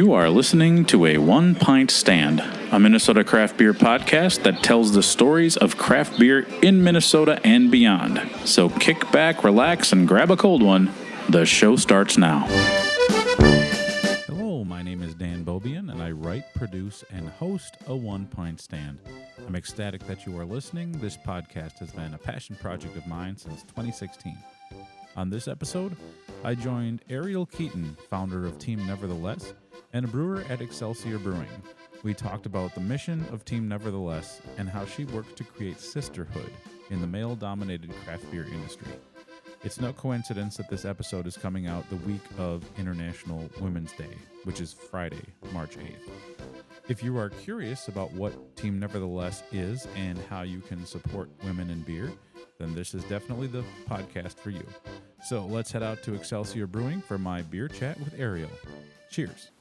You are listening to a One Pint Stand, a Minnesota craft beer podcast that tells the stories of craft beer in Minnesota and beyond. So kick back, relax, and grab a cold one. The show starts now. Hello, my name is Dan Bobian, and I write, produce, and host a One Pint Stand. I'm ecstatic that you are listening. This podcast has been a passion project of mine since 2016. On this episode, I joined Ariel Keeton, founder of Team Nevertheless, and a brewer at Excelsior Brewing. We talked about the mission of Team Nevertheless and how she works to create sisterhood in the male-dominated craft beer industry. It's no coincidence that this episode is coming out the week of International Women's Day, which is Friday, March 8th. If you are curious about what Team Nevertheless is and how you can support women in beer, then this is definitely the podcast for you. So let's head out to Excelsior Brewing for my beer chat with Ariel. Cheers.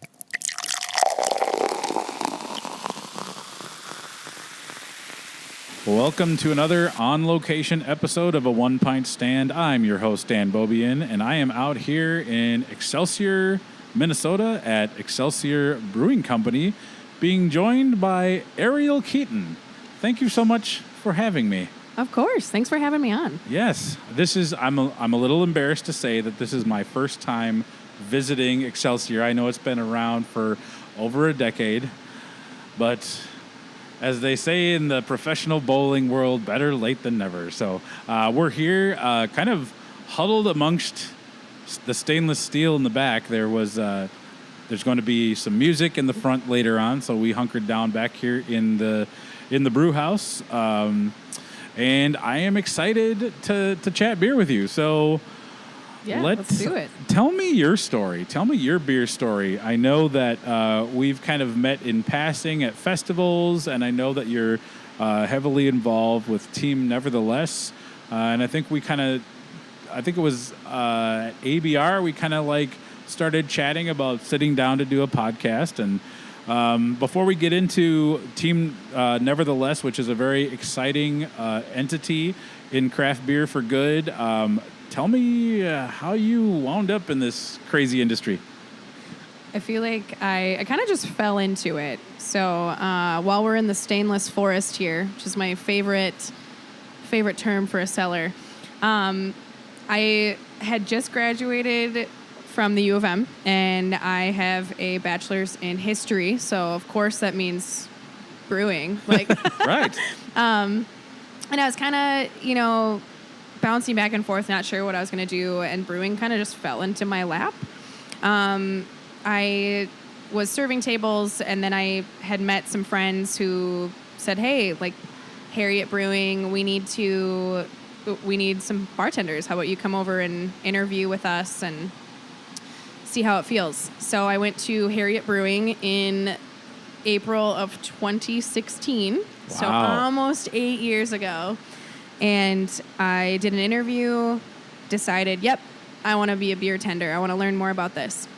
Welcome to another on-location episode of a One Pint Stand. I'm your host, Dan Bobian, and I am out here in Excelsior, Minnesota at Excelsior Brewing Company, being joined by Ariel Keeton. Thank you so much for having me. Of course. Thanks for having me on. Yes. I'm a little embarrassed to say that this is my first time visiting Excelsior. I know it's been around for over a decade, but as they say in the professional bowling world, better late than never. So we're here kind of huddled amongst the stainless steel in the back. There's going to be some music in the front later on, so we hunkered down back here in the brew house. And I am excited to chat beer with you. So let's do it. Tell me your story. Tell me your beer story. I know that we've kind of met in passing at festivals, and I know that you're heavily involved with Team Nevertheless. And I think it was at ABR, we kind of like started chatting about sitting down to do a podcast. And before we get into Team Nevertheless, which is a very exciting entity in craft beer for good, tell me how you wound up in this crazy industry. I feel like I kind of just fell into it. So while we're in the stainless forest here, which is my favorite term for a cellar, I had just graduated from the U of M, and I have a bachelor's in history. So of course that means brewing. Like Right. And I was kind of, bouncing back and forth, not sure what I was going to do, and brewing kind of just fell into my lap. I was serving tables, and then I had met some friends who said, hey, like, Harriet Brewing, we need some bartenders. How about you come over and interview with us and see how it feels? So I went to Harriet Brewing in April of 2016, so almost 8 years ago. And I did an interview, decided, yep, I want to be a beer tender. I want to learn more about this.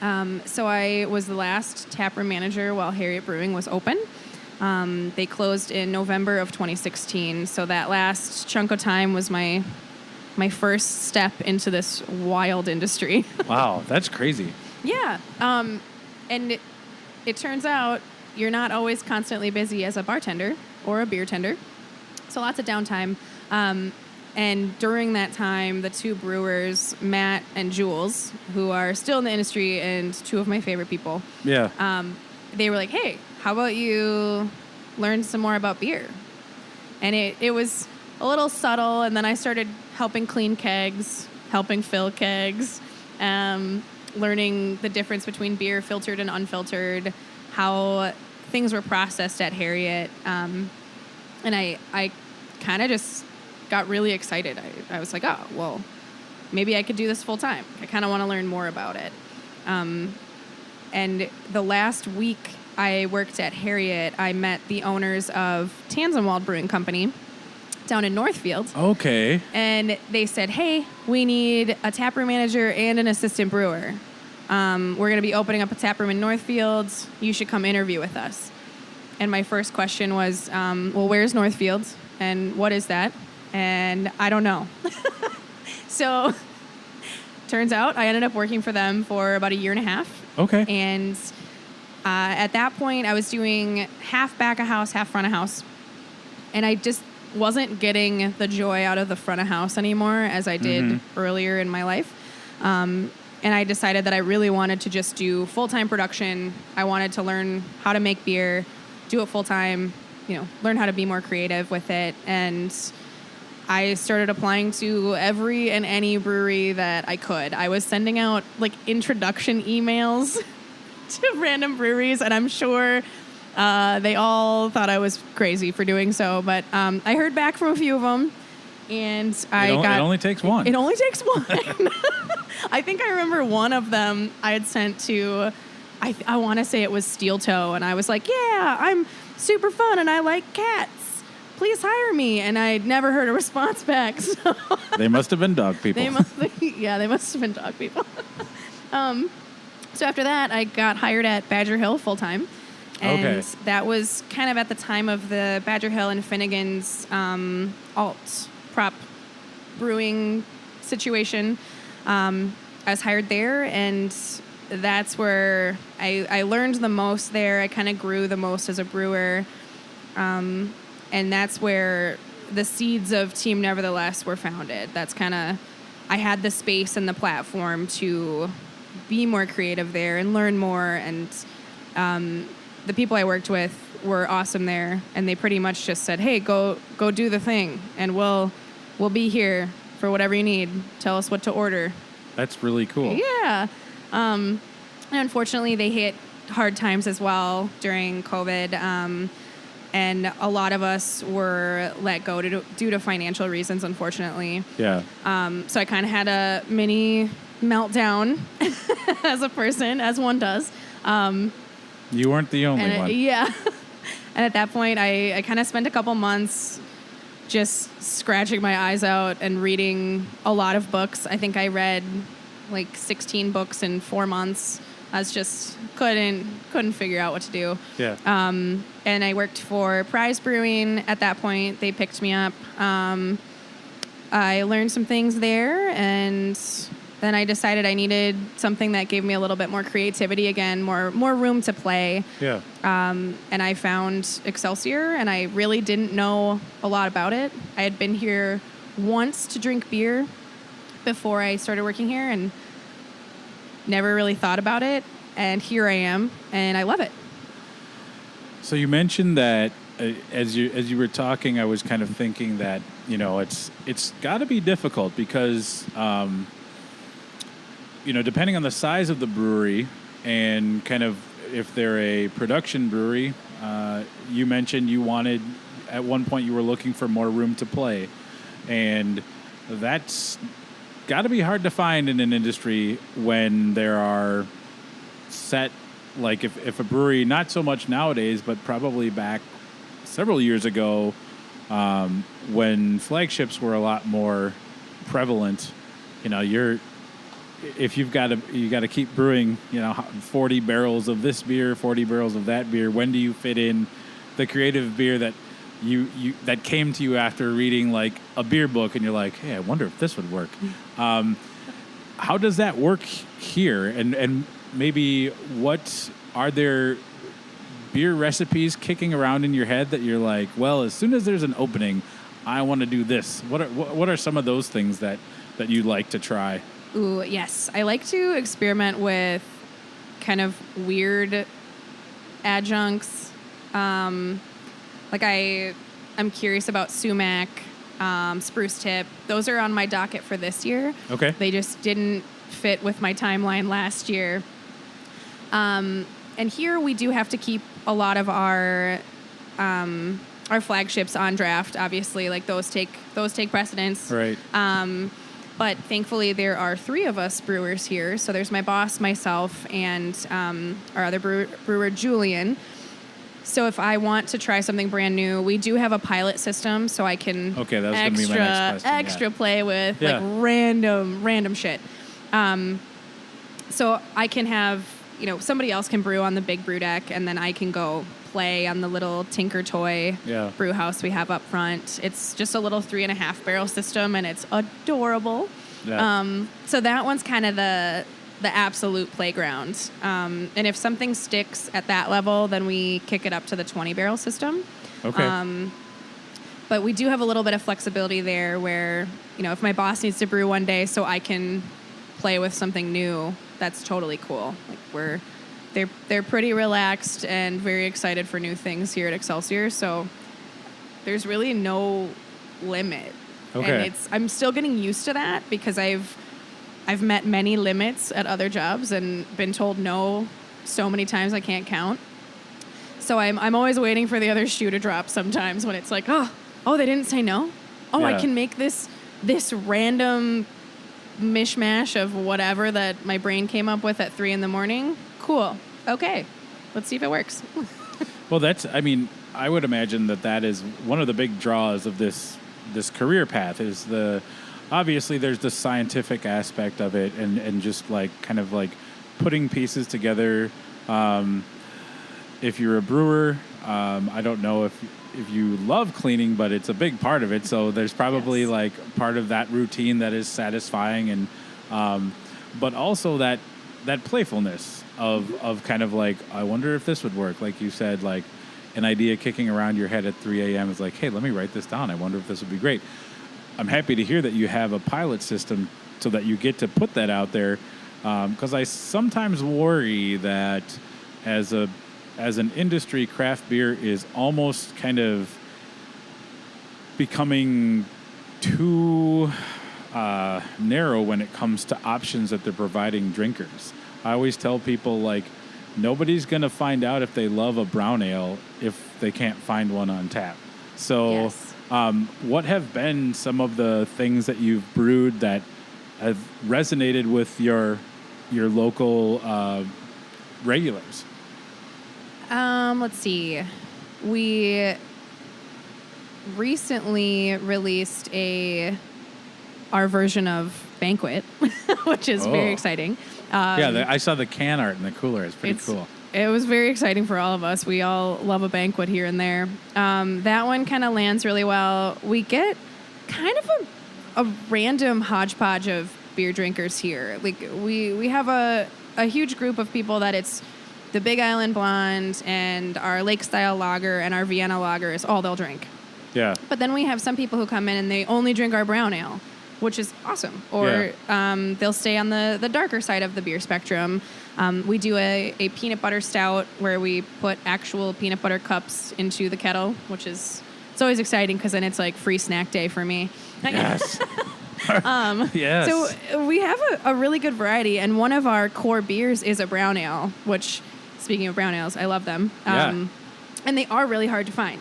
So I was the last taproom manager while Harriet Brewing was open. They closed in November of 2016. So that last chunk of time was my first step into this wild industry. Wow, that's crazy. Yeah. And it turns out you're not always constantly busy as a bartender or a beer tender. So lots of downtime. And during that time, the two brewers, Matt and Jules, who are still in the industry and two of my favorite people, they were like, hey, how about you learn some more about beer? And it was a little subtle. And then I started helping clean kegs, helping fill kegs, learning the difference between beer filtered and unfiltered, how things were processed at Harriet. And I kind of just got really excited. I was like, oh, well, maybe I could do this full time. I kind of want to learn more about it. And the last week I worked at Harriet, I met the owners of Tanzenwald Brewing Company down in Northfield. Okay. And they said, hey, we need a taproom manager and an assistant brewer. We're going to be opening up a taproom in Northfield. You should come interview with us. And my first question was, well, where's Northfield? And what is that? And I don't know. So turns out I ended up working for them for about a year and a half. Okay. And at that point, I was doing half back of house, half front of house. And I just wasn't getting the joy out of the front of house anymore as I did earlier in my life. And I decided that I really wanted to just do full-time production. I wanted to learn how to make beer, do it full-time, learn how to be more creative with it. And I started applying to every and any brewery that I could. I was sending out like introduction emails to random breweries, and I'm sure they all thought I was crazy for doing so. But I heard back from a few of them, and it only takes one. It only takes one. I think I remember one of them I had sent to, I want to say it was Steel Toe, and I was like, yeah, I'm super fun and I like cats. Please hire me. And I'd never heard a response back. So they must have been dog people. they must have been dog people. So after that, I got hired at Badger Hill full time. And that was kind of at the time of the Badger Hill and Finnegan's alt prop brewing situation. I was hired there, and that's where I learned the most there. I kind of grew the most as a brewer. And that's where the seeds of Team Nevertheless were founded. That's kind of, I had the space and the platform to be more creative there and learn more. And the people I worked with were awesome there. And they pretty much just said, hey, go do the thing. And we'll be here for whatever you need. Tell us what to order. That's really cool. Yeah. And unfortunately, they hit hard times as well during COVID. And a lot of us were let go due to financial reasons, unfortunately. Yeah. So I kind of had a mini meltdown as a person, as one does. You weren't the only one. Yeah. And at that point, I kind of spent a couple months just scratching my eyes out and reading a lot of books. I think I read like 16 books in 4 months. I was just couldn't figure out what to do. Yeah. And I worked for Prize Brewing at that point. They picked me up. I learned some things there, and then I decided I needed something that gave me a little bit more creativity again, more room to play. Yeah. And I found Excelsior, and I really didn't know a lot about it. I had been here once to drink beer before I started working here, and never really thought about it. And here I am, and I love it. So you mentioned that as you were talking, I was kind of thinking that it's got to be difficult because depending on the size of the brewery and kind of if they're a production brewery, you mentioned you wanted at one point you were looking for more room to play, and that's got to be hard to find in an industry when there are set, like if a brewery, not so much nowadays, but probably back several years ago, when flagships were a lot more prevalent, if you got to keep brewing, 40 barrels of this beer, 40 barrels of that beer, when do you fit in the creative beer that that came to you after reading like a beer book and you're like, hey, I wonder if this would work. How does that work here? And maybe what are there beer recipes kicking around in your head that you're like, well, as soon as there's an opening, I want to do this. What are some of those things that you like to try? Ooh, yes. I like to experiment with kind of weird adjuncts. Like I'm curious about sumac, spruce tip. Those are on my docket for this year. Okay. They just didn't fit with my timeline last year. And here we do have to keep a lot of our flagships on draft. Obviously, like those take precedence. Right. But thankfully, there are 3 of us brewers here. So there's my boss, myself, and our other brewer, Julian. So if I want to try something brand new, we do have a pilot system, so I can that was gonna be my next question, extra play with like random shit. So I can have somebody else can brew on the big brew deck, and then I can go play on the little Tinker Toy brew house we have up front. It's just a little 3.5 barrel system, and it's adorable. Yeah. So that one's kind of the the absolute playground. And if something sticks at that level, then we kick it up to the 20 barrel system. Okay. But we do have a little bit of flexibility there where, if my boss needs to brew one day so I can play with something new, that's totally cool. Like they're pretty relaxed and very excited for new things here at Excelsior. So there's really no limit. Okay. And I'm still getting used to that because I've met many limits at other jobs and been told no so many times I can't count. So I'm always waiting for the other shoe to drop sometimes when it's like, oh, they didn't say no. Oh, Yeah. I can make this random mishmash of whatever that my brain came up with at 3 a.m. Cool. Okay. Let's see if it works. Well, I would imagine that is one of the big draws of this career path is obviously there's the scientific aspect of it and just like kind of like putting pieces together. If you're a brewer, I don't know if you love cleaning, but it's a big part of it. So there's probably like part of that routine that is satisfying and, but also that playfulness of kind of like, I wonder if this would work. Like you said, like an idea kicking around your head at 3 a.m. is like, hey, let me write this down. I wonder if this would be great. I'm happy to hear that you have a pilot system so that you get to put that out there. Because I sometimes worry that as an industry, craft beer is almost kind of becoming too narrow when it comes to options that they're providing drinkers. I always tell people, like, nobody's going to find out if they love a brown ale if they can't find one on tap. So Yes. What have been some of the things that you've brewed that have resonated with your local regulars? Let's see. We recently released our version of Banquet, which is very exciting. I saw the can art in the cooler. It's pretty cool. It was very exciting for all of us. We all love a banquet here and there. That one kind of lands really well. We get kind of a random hodgepodge of beer drinkers here. Like we have a huge group of people that it's the Big Island Blonde and our Lake Style Lager and our Vienna Lager is all they'll drink. Yeah. But then we have some people who come in and they only drink our brown ale, which is awesome. Or they'll stay on the darker side of the beer spectrum. We do a peanut butter stout where we put actual peanut butter cups into the kettle, which it's always exciting because then it's like free snack day for me. Yes. Yes. So we have a really good variety, and one of our core beers is a brown ale, which, speaking of brown ales, I love them. And they are really hard to find.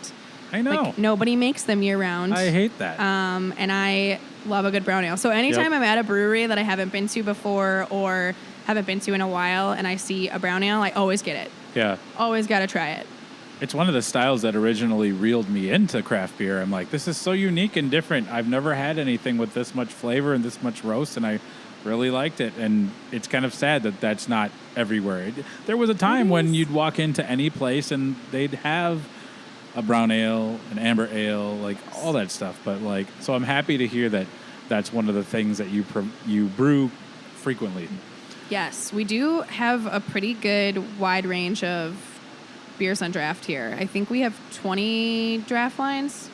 I know. Like, nobody makes them year-round. I hate that. And I love a good brown ale. So anytime I'm at a brewery that I haven't been to before or haven't been to in a while and I see a brown ale, I always get it. Yeah. Always got to try it. It's one of the styles that originally reeled me into craft beer. I'm like, this is so unique and different. I've never had anything with this much flavor and this much roast, and I really liked it. And it's kind of sad that that's not everywhere. There was a time when you'd walk into any place and they'd have a brown ale, an amber ale, like all that stuff. But like, so I'm happy to hear that that's one of the things that you brew frequently. Yes, we do have a pretty good wide range of beers on draft here. I think we have 20 draft lines.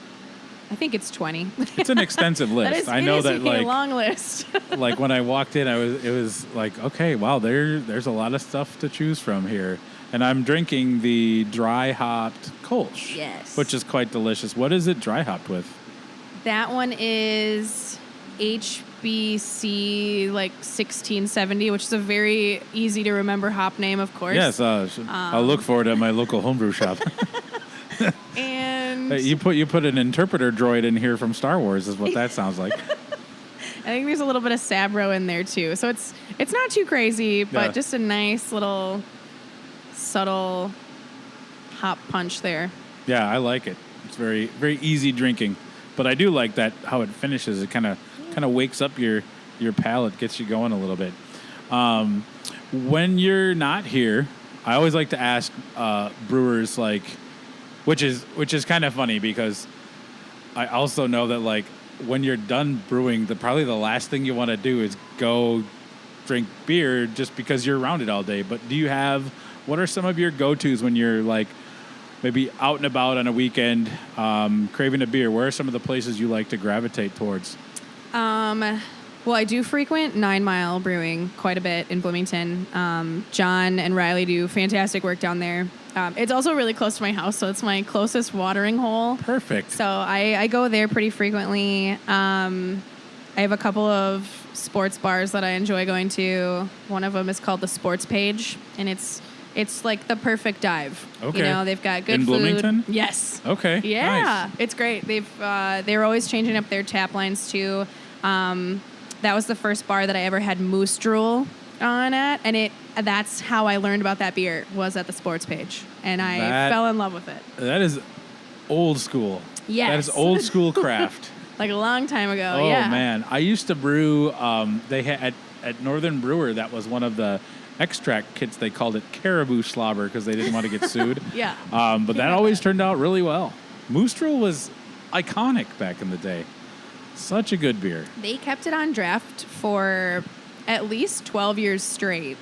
I think it's 20. It's an extensive list. I know that, like, a long list. like when I walked in, it was like, okay, wow, there's a lot of stuff to choose from here. And I'm drinking the dry hopped Kolsch. Yes. Which is quite delicious. What is it dry hopped with? That one is HBC like 1670, which is a very easy to remember hop name, of course. Yes, I'll look for it at my local homebrew shop. And you put an interpreter droid in here from Star Wars is what that sounds like. I think there's a little bit of Sabro in there too, so it's not too crazy, but just a nice little subtle hop punch there. Yeah, I like it. It's very, very easy drinking, but I do like that how it finishes. It kind of wakes up your palate, gets you going a little bit. When you're not here, I always like to ask brewers, like, which is kind of funny because I also know that, like, when you're done brewing, probably the last thing you want to do is go drink beer just because you're around it all day. But what are some of your go-tos when you're like maybe out and about on a weekend, craving a beer? Where are some of the places you like to gravitate towards? Well, I do frequent 9 Mile Brewing quite a bit in Bloomington. John and Riley do fantastic work down there. It's also really close to my house, so it's my closest watering hole. Perfect. So I go there pretty frequently. I have a couple of sports bars that I enjoy going to. One of them is called the Sports Page, and it's like the perfect dive. Okay. You know, they've got good in food. Bloomington? Yes. Okay. Yeah, Nice. it's great. They're always changing up their tap lines too. That was the first bar that I ever had moose drool on at, and that's how I learned about that beer, was at the Sports Page, and I fell in love with it. That is old school. Yes. That is old school craft. Like a long time ago. Oh, yeah. man. I used to brew, they had at Northern Brewer, that was one of the extract kits. They called it caribou slobber because they didn't want to get sued. Yeah. But that always turned out really well. Moose drool was iconic back in the day. Such a good beer. They kept it on draft for at least 12 years straight.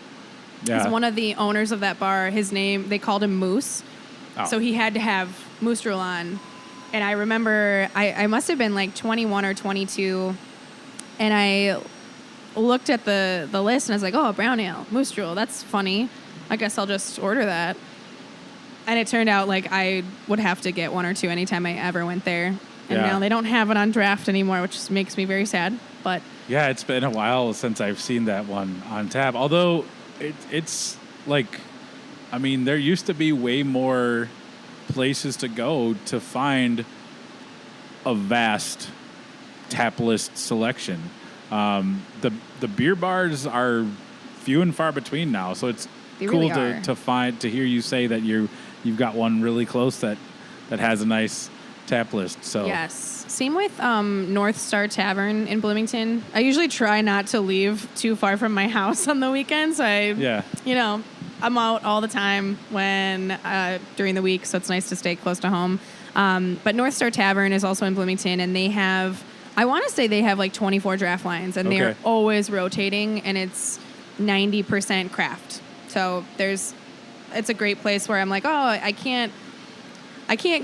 Yeah. Because one of the owners of that bar, they called him Moose. Oh. So he had to have moose drool on. And I remember I must have been like 21 or 22. And I looked at the list and I was like, oh, brown ale, moose drool. That's funny. I guess I'll just order that. And it turned out like I would have to get one or two anytime I ever went there. And now they don't have it on draft anymore, which makes me very sad. But yeah, it's been a while since I've seen that one on tap. Although it's like, I mean, there used to be way more places to go to find a vast tap list selection. The beer bars are few and far between now, so it's cool to hear you say that you've got one really close that has a nice tap list. So yes, same with North Star Tavern in Bloomington. I usually try not to leave too far from my house on the weekends. I'm out all the time during the week, so it's nice to stay close to home. But North Star Tavern is also in Bloomington, and I want to say they have like 24 draft lines, and they're always rotating, and it's 90% craft. So it's a great place where I'm like, oh, I can't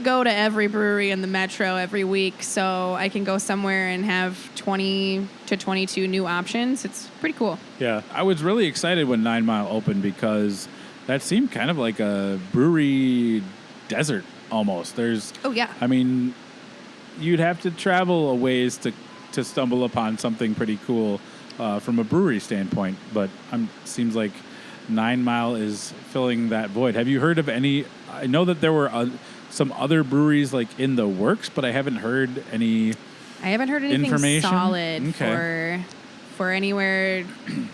go to every brewery in the metro every week, so I can go somewhere and have 20 to 22 new options. It's pretty cool. Yeah, I was really excited when 9 Mile opened because that seemed kind of like a brewery desert almost. I mean, you'd have to travel a ways to stumble upon something pretty cool from a brewery standpoint, but seems like 9 Mile is filling that void. Have you heard of any? I know that there were some other breweries like in the works, but I haven't heard any. I haven't heard anything information? solid for anywhere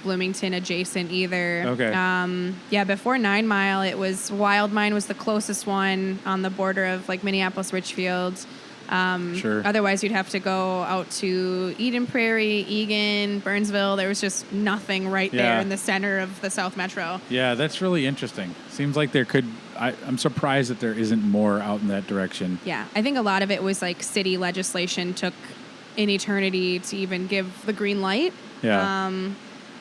Bloomington adjacent either. Okay. Before 9 Mile, it was Wild Mine was the closest one on the border of like Minneapolis, Richfield. Sure. Otherwise, you'd have to go out to Eden Prairie, Eagan, Burnsville. There was just nothing right there in the center of the South Metro. Yeah, that's really interesting. Seems like there could. I'm surprised that there isn't more out in that direction. Yeah, I think a lot of it was like city legislation took an eternity to even give the green light. Yeah.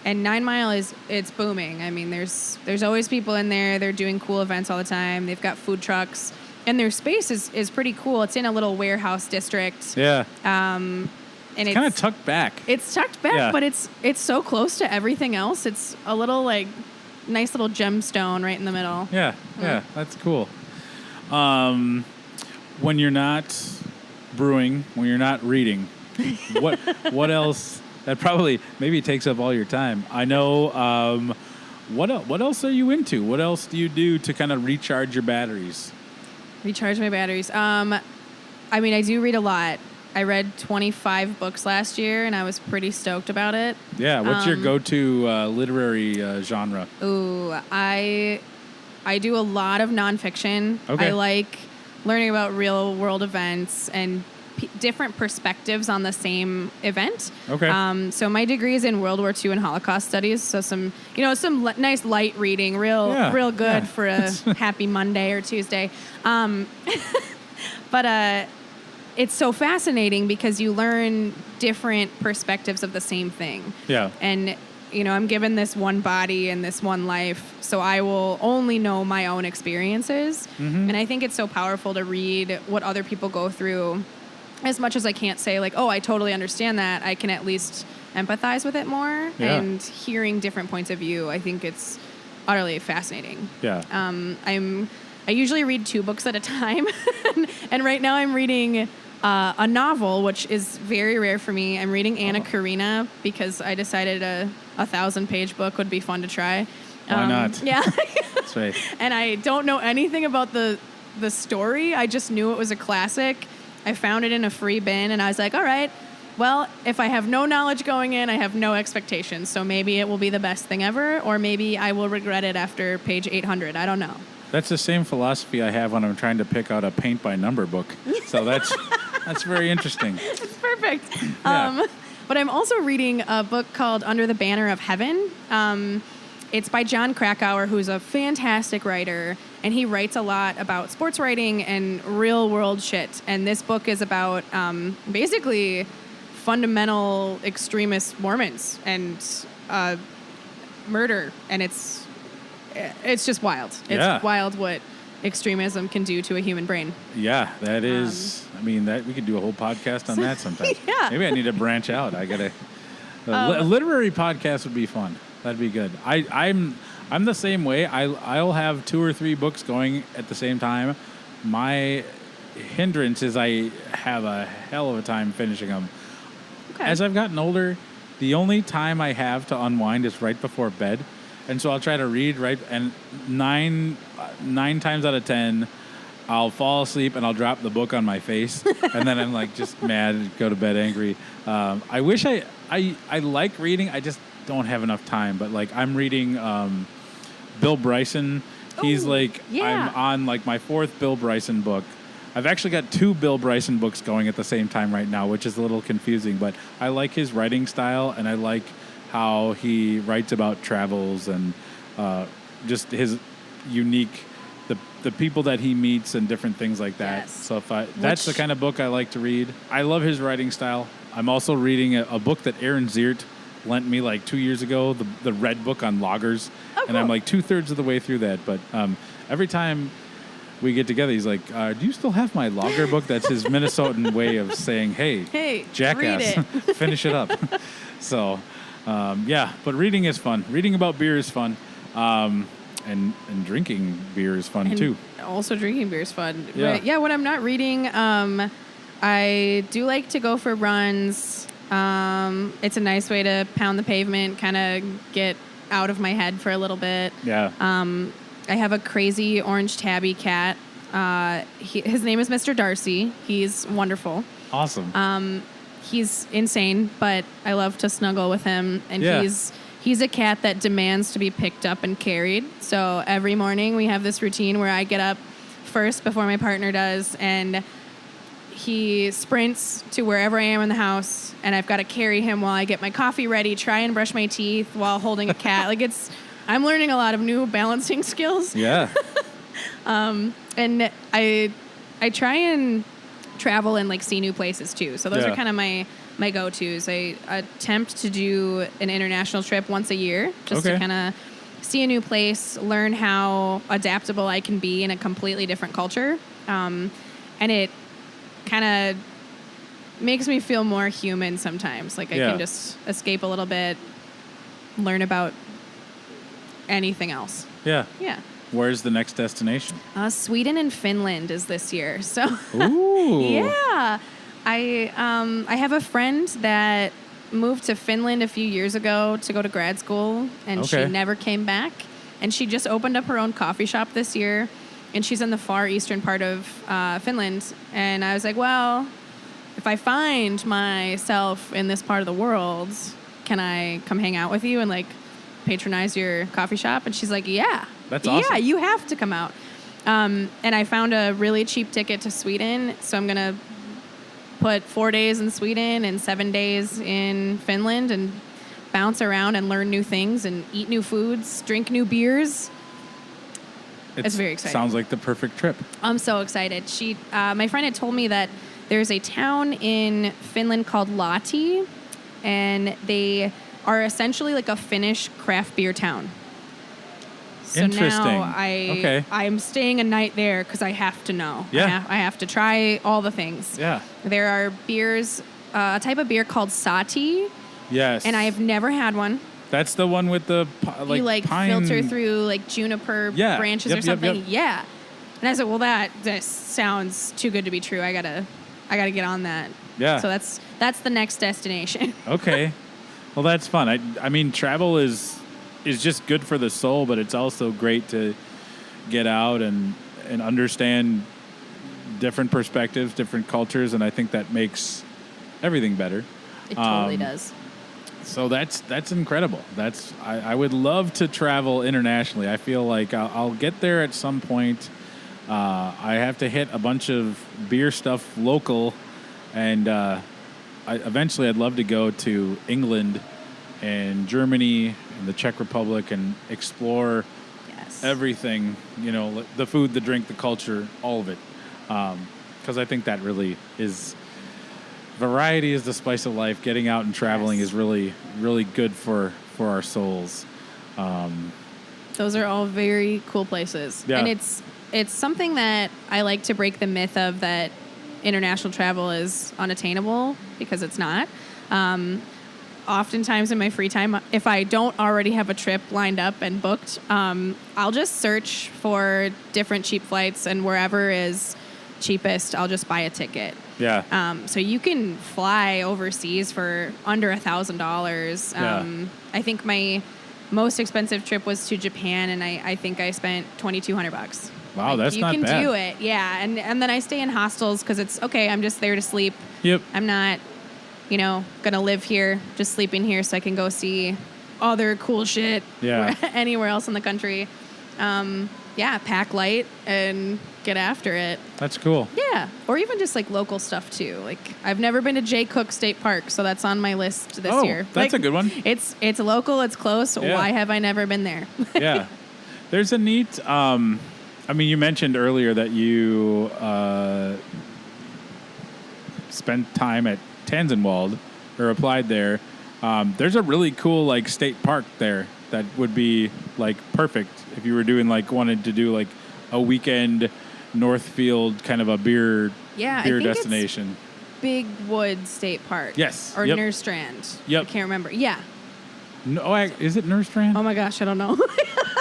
And 9 Mile it's booming. I mean, there's always people in there. They're doing cool events all the time. They've got food trucks. And their space is pretty cool. It's in a little warehouse district. Yeah. And it's kind of tucked back. It's tucked back, but it's so close to everything else. It's a little like nice little gemstone right in the middle. Yeah. Yeah. That's cool. When you're not brewing, when you're not reading, what else? That probably maybe takes up all your time. I know. What else are you into? What else do you do to kind of recharge your batteries? Recharge my batteries. I mean, I do read a lot. I read 25 books last year, and I was pretty stoked about it. Yeah. What's your go-to literary genre? Ooh, I do a lot of nonfiction. Okay. I like learning about real-world events and different perspectives on the same event. Okay. So my degree is in World War II and Holocaust studies. So some nice light reading, real good for a happy Monday or Tuesday. But it's so fascinating because you learn different perspectives of the same thing. Yeah. And I'm given this one body and this one life, so I will only know my own experiences. Mm-hmm. And I think it's so powerful to read what other people go through. As much as I can't say, like, oh, I totally understand that, I can at least empathize with it more. Yeah. And hearing different points of view, I think it's utterly fascinating. Yeah. I usually read 2 books at a time. And right now I'm reading a novel, which is very rare for me. I'm reading Anna Karenina because I decided a 1,000-page book would be fun to try. Why not? Yeah. That's right. And I don't know anything about the story. I just knew it was a classic. I found it in a free bin, and I was like, all right, well, if I have no knowledge going in, I have no expectations. So maybe it will be the best thing ever, or maybe I will regret it after page 800. I don't know. That's the same philosophy I have when I'm trying to pick out a paint by number book. So that's very interesting. It's perfect. Yeah. But I'm also reading a book called Under the Banner of Heaven. It's by John Krakauer, who's a fantastic writer, and he writes a lot about sports writing and real world shit. And this book is about basically fundamental extremist Mormons and murder, and it's just wild. It's wild what extremism can do to a human brain. Yeah, that is. I mean, that we could do a whole podcast on that sometime. Yeah. Maybe I need to branch out. I gotta. A literary podcast would be fun. That'd be good. I'm the same way. I'll have 2 or 3 books going at the same time. My hindrance is I have a hell of a time finishing them. Okay. As I've gotten older, the only time I have to unwind is right before bed. And so I'll try to read and 9 times out of 10, I'll fall asleep and I'll drop the book on my face. And then I'm like just mad, go to bed angry. I wish I like reading. I just don't have enough time. But like I'm reading Bill Bryson. He's I'm on like my 4th Bill Bryson book. I've actually got 2 Bill Bryson books going at the same time right now, which is a little confusing. But I like his writing style, and I like how he writes about travels and just his unique, the people that he meets and different things like that. Yes. So that's the kind of book I like to read. I love his writing style. I'm also reading a book that Aaron Ziert lent me like 2 years ago, the red book on loggers. Oh, and I'm like 2/3 of the way through that. But every time we get together, he's like, do you still have my logger book? That's his Minnesotan way of saying, hey jackass, read it. finish it up. So, but reading is fun. Reading about beer is fun. And drinking beer is fun, too. Also drinking beer is fun. Yeah. But yeah, when I'm not reading, I do like to go for runs. It's a nice way to pound the pavement, kind of get out of my head for a little bit. Yeah. I have a crazy orange tabby cat. His name is Mr. Darcy. He's wonderful. Awesome. He's insane, but I love to snuggle with him. And he's a cat that demands to be picked up and carried. So every morning we have this routine where I get up first before my partner does, and he sprints to wherever I am in the house, and I've got to carry him while I get my coffee ready, try and brush my teeth while holding a cat. I'm learning a lot of new balancing skills. Yeah. And I try and travel and see new places too. So those are kind of my go-tos. I attempt to do an international trip once a year just to kind of see a new place, learn how adaptable I can be in a completely different culture. And it kind of makes me feel more human sometimes. I can just escape a little bit, learn about anything else. Yeah. Yeah. Where's the next destination? Sweden and Finland is this year. So, ooh. Yeah. I have a friend that moved to Finland a few years ago to go to grad school, and she never came back. And she just opened up her own coffee shop this year, and she's in the far eastern part of Finland. And I was like, well, if I find myself in this part of the world, can I come hang out with you and patronize your coffee shop? And she's like, yeah. That's awesome. Yeah, you have to come out. And I found a really cheap ticket to Sweden, so I'm going to put 4 days in Sweden and 7 days in Finland and bounce around and learn new things and eat new foods, drink new beers. It's very exciting. Sounds like the perfect trip. I'm so excited. My friend had told me that there's a town in Finland called Lahti, and they are essentially like a Finnish craft beer town. So Interesting. now Okay. I'm staying a night there because I have to know. Yeah. I have to try all the things. Yeah. There are beers, a type of beer called sati, Yes. and I've never had one. That's the one with the You like pine. filter through like juniper branches or something. Yeah. And I said, well, that sounds too good to be true. I gotta get on that. Yeah. So that's the next destination. Okay. Well, that's fun. I mean, travel is just good for the soul, but it's also great to get out and understand different perspectives, different cultures, and I think that makes everything better. It totally does. So that's incredible. I would love to travel internationally. I feel like I'll get there at some point. I have to hit a bunch of beer stuff local, and eventually I'd love to go to England and Germany and the Czech Republic and explore everything, the food, the drink, the culture, all of it. Because I think that really is, variety is the spice of life. Getting out and traveling is really, really good for our souls. Those are all very cool places. Yeah. And it's something that I like to break the myth of that international travel is unattainable, because it's not. Oftentimes in my free time, if I don't already have a trip lined up and booked, I'll just search for different cheap flights, and wherever is cheapest, I'll just buy a ticket. Yeah. So you can fly overseas for under $1,000. Yeah. I think my most expensive trip was to Japan, and I think I spent $2,200. Wow, that's not bad. You can do it, yeah. And then I stay in hostels because it's okay. I'm just there to sleep. Yep. I'm not, gonna live here, just sleeping here, so I can go see other cool shit anywhere else in the country. Pack light and get after it. That's cool. Yeah, or even just like local stuff too. Like I've never been to Jay Cook State Park, so that's on my list this year. That's a good one. It's local, it's close. Yeah. Why have I never been there? Yeah, there's a neat. You mentioned earlier that you spent time at Tanzenwald or applied there. There's a really cool state park there that would be perfect if you were doing wanted to do a weekend Northfield kind of a beer destination. Big Wood State Park. Yes. Or Nerstrand. Yep. I can't remember. Yeah. No, is it Nerstrand? Oh my gosh, I don't know.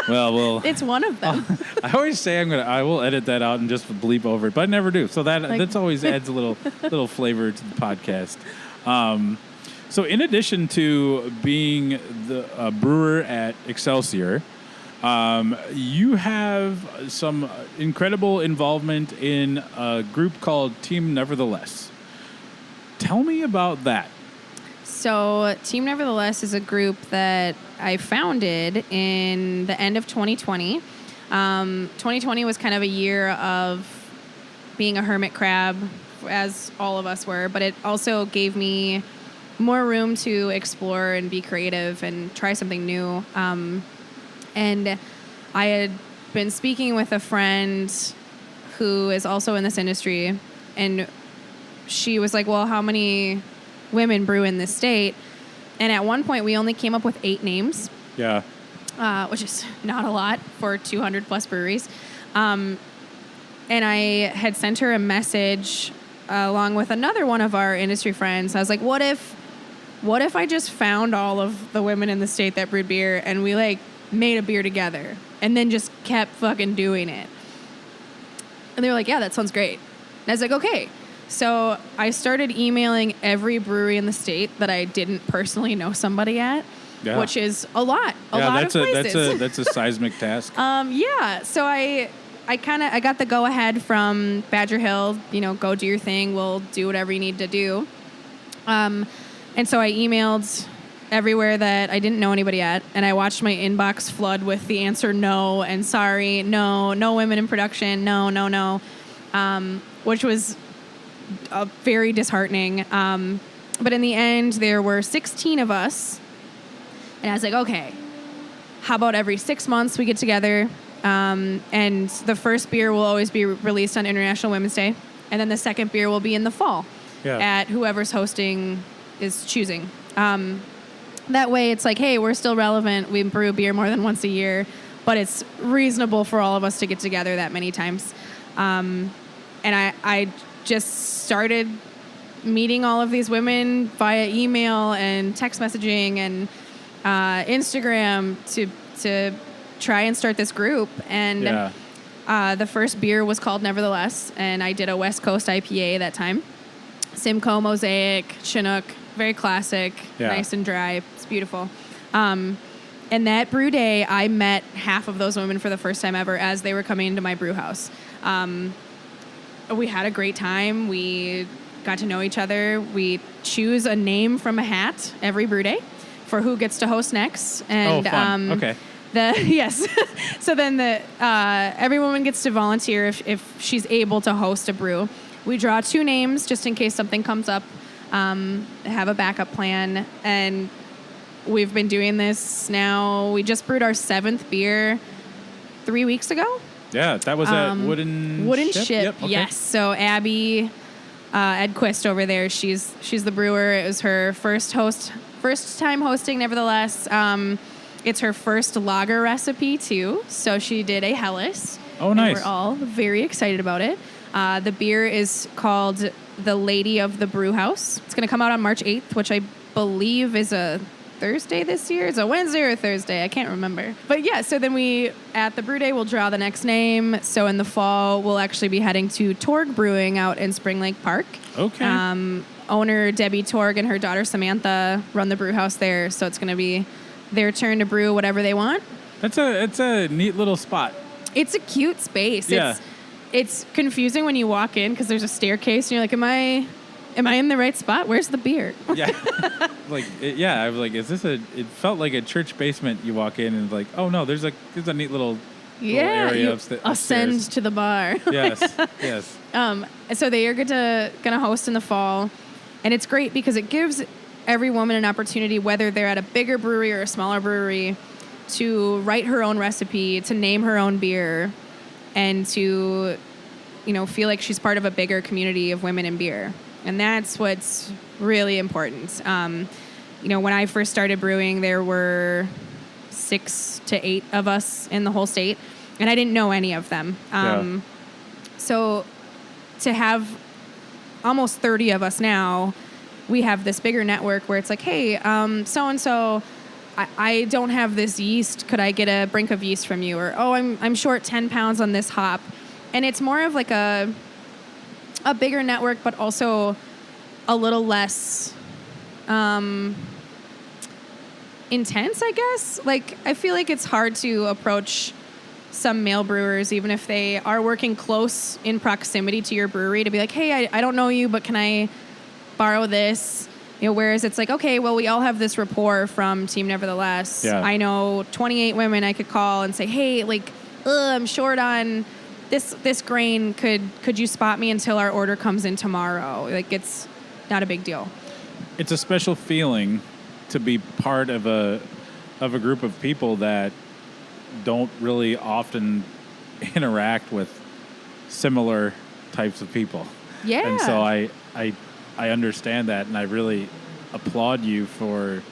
Well, it's one of them. I always say I will edit that out and just bleep over it, but I never do. So that's always adds a little flavor to the podcast. So in addition to being the brewer at Excelsior, you have some incredible involvement in a group called Team Nevertheless. Tell me about that. So Team Nevertheless is a group that I founded in the end of 2020. 2020 was kind of a year of being a hermit crab, as all of us were, but it also gave me more room to explore and be creative and try something new. And I had been speaking with a friend who is also in this industry, and she was like, well, how many women brew in this state? And at one point, we only came up with 8 names. Yeah. Which is not a lot for 200 plus breweries. And I had sent her a message along with another one of our industry friends. I was like, what if I just found all of the women in the state that brewed beer and we made a beer together and then just kept fucking doing it? And they were like, yeah, that sounds great. And I was like, okay. So I started emailing every brewery in the state that I didn't personally know somebody at, which is a lot of places. That's a seismic task. So I got the go ahead from Badger Hill, go do your thing. We'll do whatever you need to do. And so I emailed everywhere that I didn't know anybody at, and I watched my inbox flood with the answer no and sorry, no women in production, no, which was very disheartening. But in the end, there were 16 of us, and I was like, okay, how about every 6 months we get together, and the first beer will always be released on International Women's Day, and then the second beer will be in the fall at whoever's hosting is choosing. That way it's like, hey, we're still relevant. We brew beer more than once a year, but it's reasonable for all of us to get together that many times. And I just started meeting all of these women via email and text messaging and Instagram to try and start this group. And the first beer was called Nevertheless, and I did a West Coast IPA that time. Simcoe, Mosaic, Chinook, very classic, nice and dry. It's beautiful. And that brew day, I met half of those women for the first time ever as they were coming into my brew house. We had a great time. We got to know each other. We choose a name from a hat every brew day for who gets to host next. And, fun. Okay. Yes. So then every woman gets to volunteer if she's able to host a brew. We draw 2 names just in case something comes up, have a backup plan. And we've been doing this now. We just brewed our 7th beer 3 weeks ago. Yeah, that was at Wooden Ship. Yep, okay. Yes. So Abby Edquist over there, she's the brewer. It was her first time hosting, Nevertheless. It's her first lager recipe too. So she did a Helles. Oh, nice. And we're all very excited about it. The beer is called The Lady of the Brew House. It's going to come out on March 8th, which I believe is a Thursday this year. It's a Wednesday or a Thursday. I can't remember. But yeah, so then at the brew day, we'll draw the next name. So in the fall, we'll actually be heading to Torg Brewing out in Spring Lake Park. Okay. Owner Debbie Torg and her daughter Samantha run the brew house there. So it's going to be their turn to brew whatever they want. It's a neat little spot. It's a cute space. Yeah. It's confusing when you walk in because there's a staircase and you're like, am I in the right spot? Where's the beer? Yeah. I was like, it felt like a church basement. You walk in and like, oh no, there's a neat little area upstairs. Ascend to the bar. Yes. So they are gonna host in the fall, and it's great because it gives every woman an opportunity, whether they're at a bigger brewery or a smaller brewery, to write her own recipe, to name her own beer, and to, feel like she's part of a bigger community of women in beer. And that's what's really important. When I first started brewing, there were 6 to 8 of us in the whole state, and I didn't know any of them. So to have almost 30 of us now, we have this bigger network where it's like, hey, so-and-so, I don't have this yeast. Could I get a brink of yeast from you? Or, oh, I'm short 10 pounds on this hop. And it's more of like a bigger network, but also a little less intense, I guess. Like, I feel like it's hard to approach some male brewers, even if they are working close in proximity to your brewery, to be like, hey, I don't know you, but can I borrow this? Whereas it's like, okay, well, we all have this rapport from Team Nevertheless. Yeah. I know 28 women I could call and say, hey, like, I'm short on this grain. Could you spot me until our order comes in tomorrow? Like, it's not a big deal. It's a special feeling to be part of a group of people that don't really often interact with similar types of people. Yeah. And so I understand that, and I really applaud you for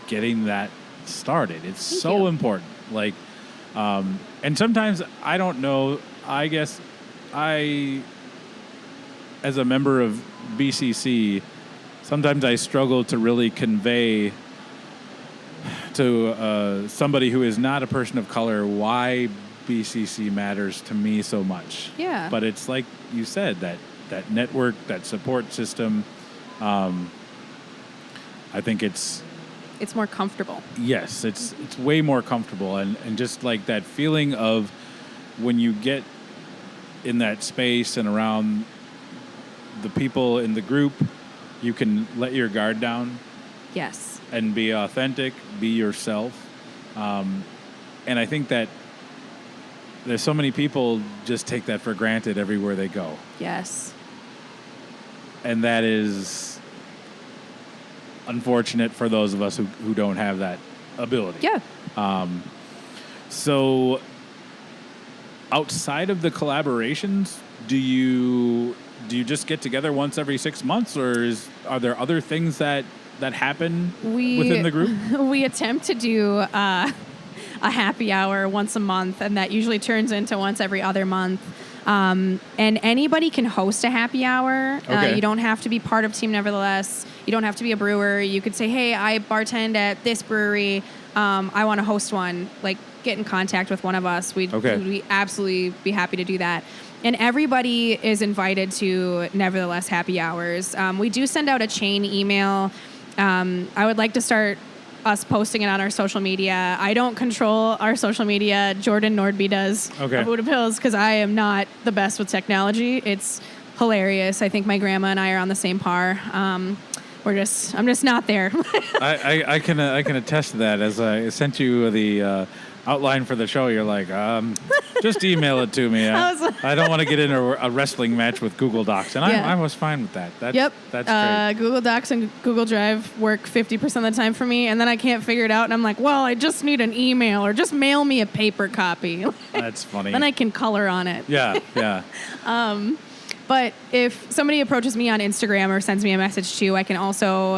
getting that started. It's Thank so you. important. Like, and sometimes I don't know. I guess as a member of BCC, sometimes I struggle to really convey to somebody who is not a person of color why BCC matters to me so much. Yeah. But it's like you said, that network, that support system, I think it's more comfortable. Yes, it's way more comfortable, and just like that feeling of when you get in that space and around the people in the group, you can let your guard down. Yes. And be authentic, be yourself. And I think that there's so many people just take that for granted everywhere they go. Yes. And that is unfortunate for those of us who don't have that ability. Yeah. So outside of the collaborations, do you just get together once every 6 months, or are there other things that happen within the group? We attempt to do a happy hour once a month, and that usually turns into once every other month. And anybody can host a happy hour. Okay. You don't have to be part of Team Nevertheless. You don't have to be a brewer. You could say, hey, I bartend at this brewery. I want to host one. Like, get in contact with one of us. We'd absolutely be happy to do that. And everybody is invited to Nevertheless happy hours. We do send out a chain email. I would like to start us posting it on our social media. I don't control our social media. Jordan Nordby does of Buddha Pills, because I am not the best with technology. It's hilarious. I think my grandma and I are on the same par. I'm just not there. I can attest to that. As I sent you the outline for the show, you're like, just email it to me. I don't want to get into a wrestling match with Google Docs, and I was fine with that. That's great. Google Docs and Google Drive work 50% of the time for me, and then I can't figure it out, and I'm like, well, I just need an email, or just mail me a paper copy. That's funny. Then I can color on it. Yeah. But if somebody approaches me on Instagram or sends me a message too, I can also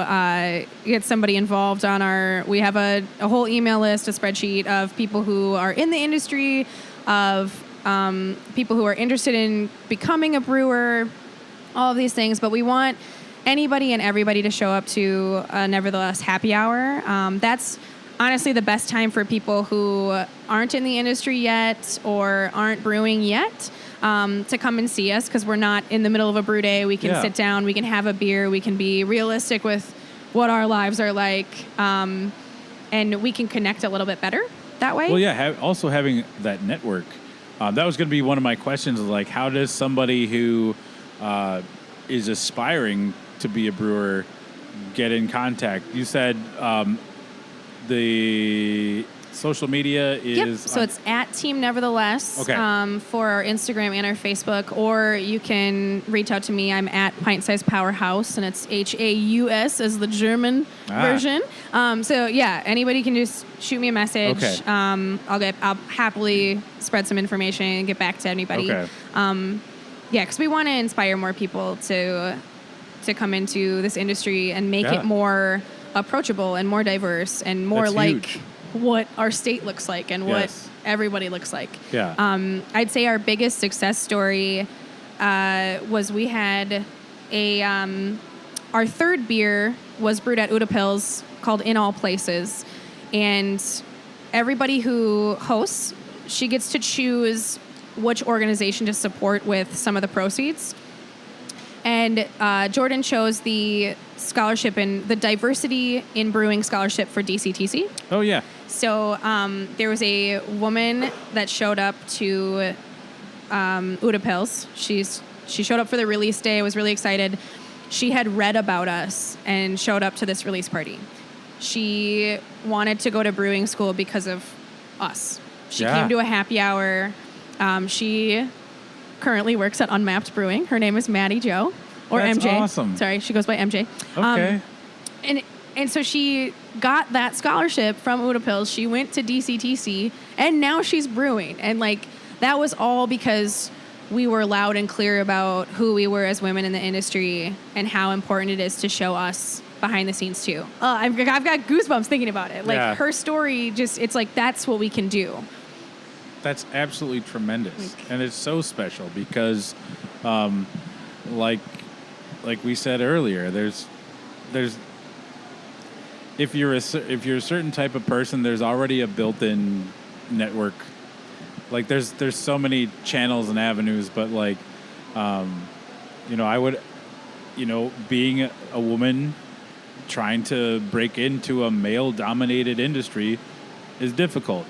get somebody involved on we have a whole email list, a spreadsheet of people who are in the industry, of people who are interested in becoming a brewer, all of these things. But we want anybody and everybody to show up to a Nevertheless happy hour. That's honestly the best time for people who aren't in the industry yet or aren't brewing yet. To come and see us, because we're not in the middle of a brew day. We can sit down, we can have a beer, we can be realistic with what our lives are like, and we can connect a little bit better that way. Well, yeah, also having that network. That was going to be one of my questions, like, how does somebody who is aspiring to be a brewer get in contact? You said the social media is... Yep. So it's at Team Nevertheless for our Instagram and our Facebook, or you can reach out to me. I'm at Pint Size Powerhouse, and it's HAUS as the German version. So yeah, anybody can just shoot me a message. Okay. I'll happily spread some information and get back to anybody. Okay. Because we want to inspire more people to come into this industry and make it more approachable and more diverse and more huge. What our state looks like and what everybody looks like. Yeah. I'd say our biggest success story was we had our third beer was brewed at Buddha Pills, called In All Places. And everybody who hosts, she gets to choose which organization to support with some of the proceeds. And Jordan chose the scholarship in the Diversity in Brewing Scholarship for DCTC. Oh, yeah. So there was a woman that showed up to Buddha Pills. She showed up for the release day. I was really excited. She had read about us and showed up to this release party. She wanted to go to brewing school because of us. She came to a happy hour. She currently works at Unmapped Brewing. Her name is Maddie Jo, or That's MJ. Awesome. Sorry, she goes by MJ. Okay. And so she got that scholarship from Buddha Pills. She went to DCTC, and now she's brewing. And that was all because we were loud and clear about who we were as women in the industry and how important it is to show us behind the scenes too. I've got goosebumps thinking about it. Her story, it's like that's what we can do. That's absolutely tremendous, and it's so special because, like we said earlier, there's if you're a certain type of person, there's already a built-in network. Like there's so many channels and avenues, but I would, being a woman trying to break into a male-dominated industry is difficult.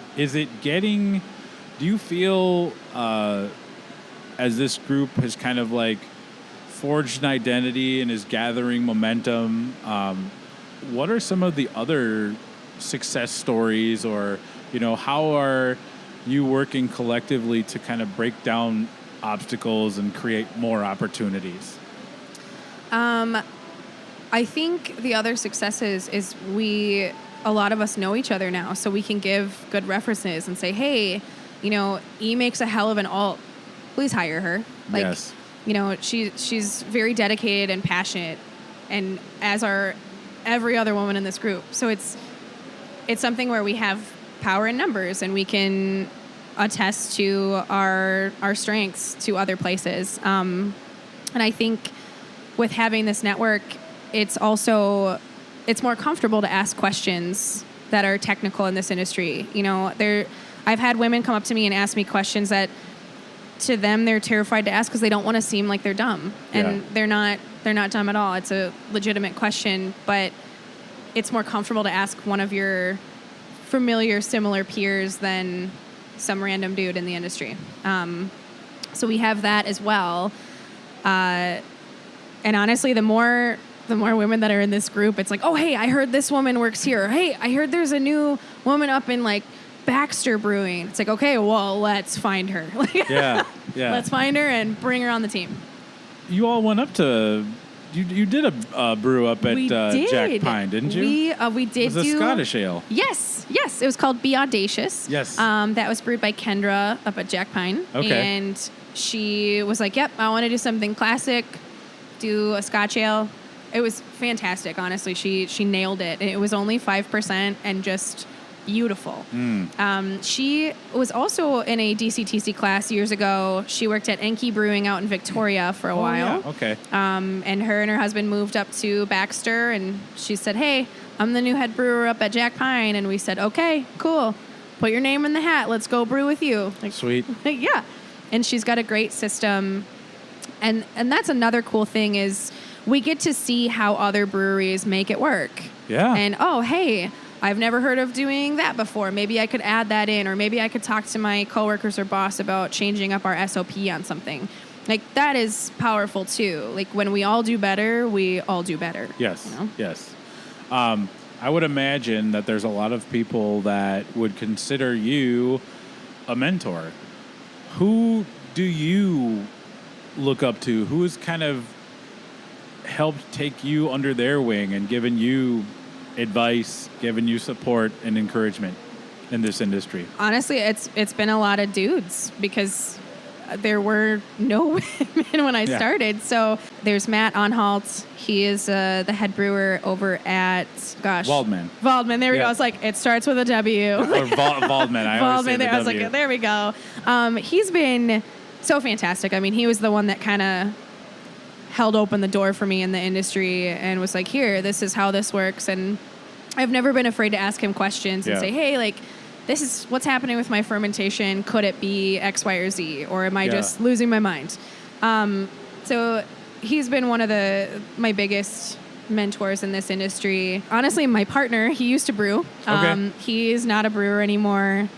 Do you feel, as this group has kind of forged an identity and is gathering momentum, what are some of the other success stories, or, how are you working collectively to kind of break down obstacles and create more opportunities? I think the other successes is a lot of us know each other now, so we can give good references and say, hey, E makes a hell of an alt. Please hire her. She's very dedicated and passionate, and as every other woman in this group. So it's something where we have power in numbers, and we can attest to our strengths to other places. And I think with having this network, it's more comfortable to ask questions that are technical in this industry. You know, I've had women come up to me and ask me questions that to them they're terrified to ask because they don't want to seem like they're dumb. And they're not dumb at all. It's a legitimate question, but it's more comfortable to ask one of your familiar, similar peers than some random dude in the industry. So we have that as well. And honestly, the more women that are in this group, it's like, oh, hey, I heard this woman works here. Or, hey, I heard there's a new woman up in like Baxter Brewing. It's like, okay, well, let's find her. Yeah. Let's find her and bring her on the team. You all went up to, you did a brew up at Jack Pine, didn't you? We did. It was a Scottish ale. Yes. It was called Be Audacious. Yes. That was brewed by Kendra up at Jack Pine. Okay. And she was like, yep, I want to do something classic, do a Scotch ale. It was fantastic, honestly. She nailed it. It was only 5% and just beautiful. She was also in a DCTC class years ago. She worked at Enki Brewing out in Victoria for a while. Yeah. Okay. And her husband moved up to Baxter, and she said, hey, I'm the new head brewer up at Jack Pine. And we said, okay, cool. Put your name in the hat. Let's go brew with you. Like, sweet. Yeah. And she's got a great system. And that's another cool thing is we get to see how other breweries make it work. Yeah. And, oh, hey, I've never heard of doing that before. Maybe I could add that in, or maybe I could talk to my coworkers or boss about changing up our SOP on something. Like, that is powerful, too. Like, when we all do better, we all do better. Yes, you know? yes. I would imagine that there's a lot of people that would consider you a mentor. Who do you look up to? Who has kind of helped take you under their wing and given you advice, given you support and encouragement in this industry? Honestly, it's been a lot of dudes because there were no women when I started. So there's Matt Onholt. He is the head brewer over at, Waldman. There we go. It's like, it starts with a W. Or Waldman. I always say the I was W. like, there we go. He's been so fantastic. I mean, he was the one that kind of held open the door for me in the industry and was like, here, this is how this works. And I've never been afraid to ask him questions and say, hey, like, this is what's happening with my fermentation. Could it be X, Y, or Z? Or am I just losing my mind? So he's been one of my biggest mentors in this industry. Honestly, my partner, he used to brew. He's not a brewer anymore.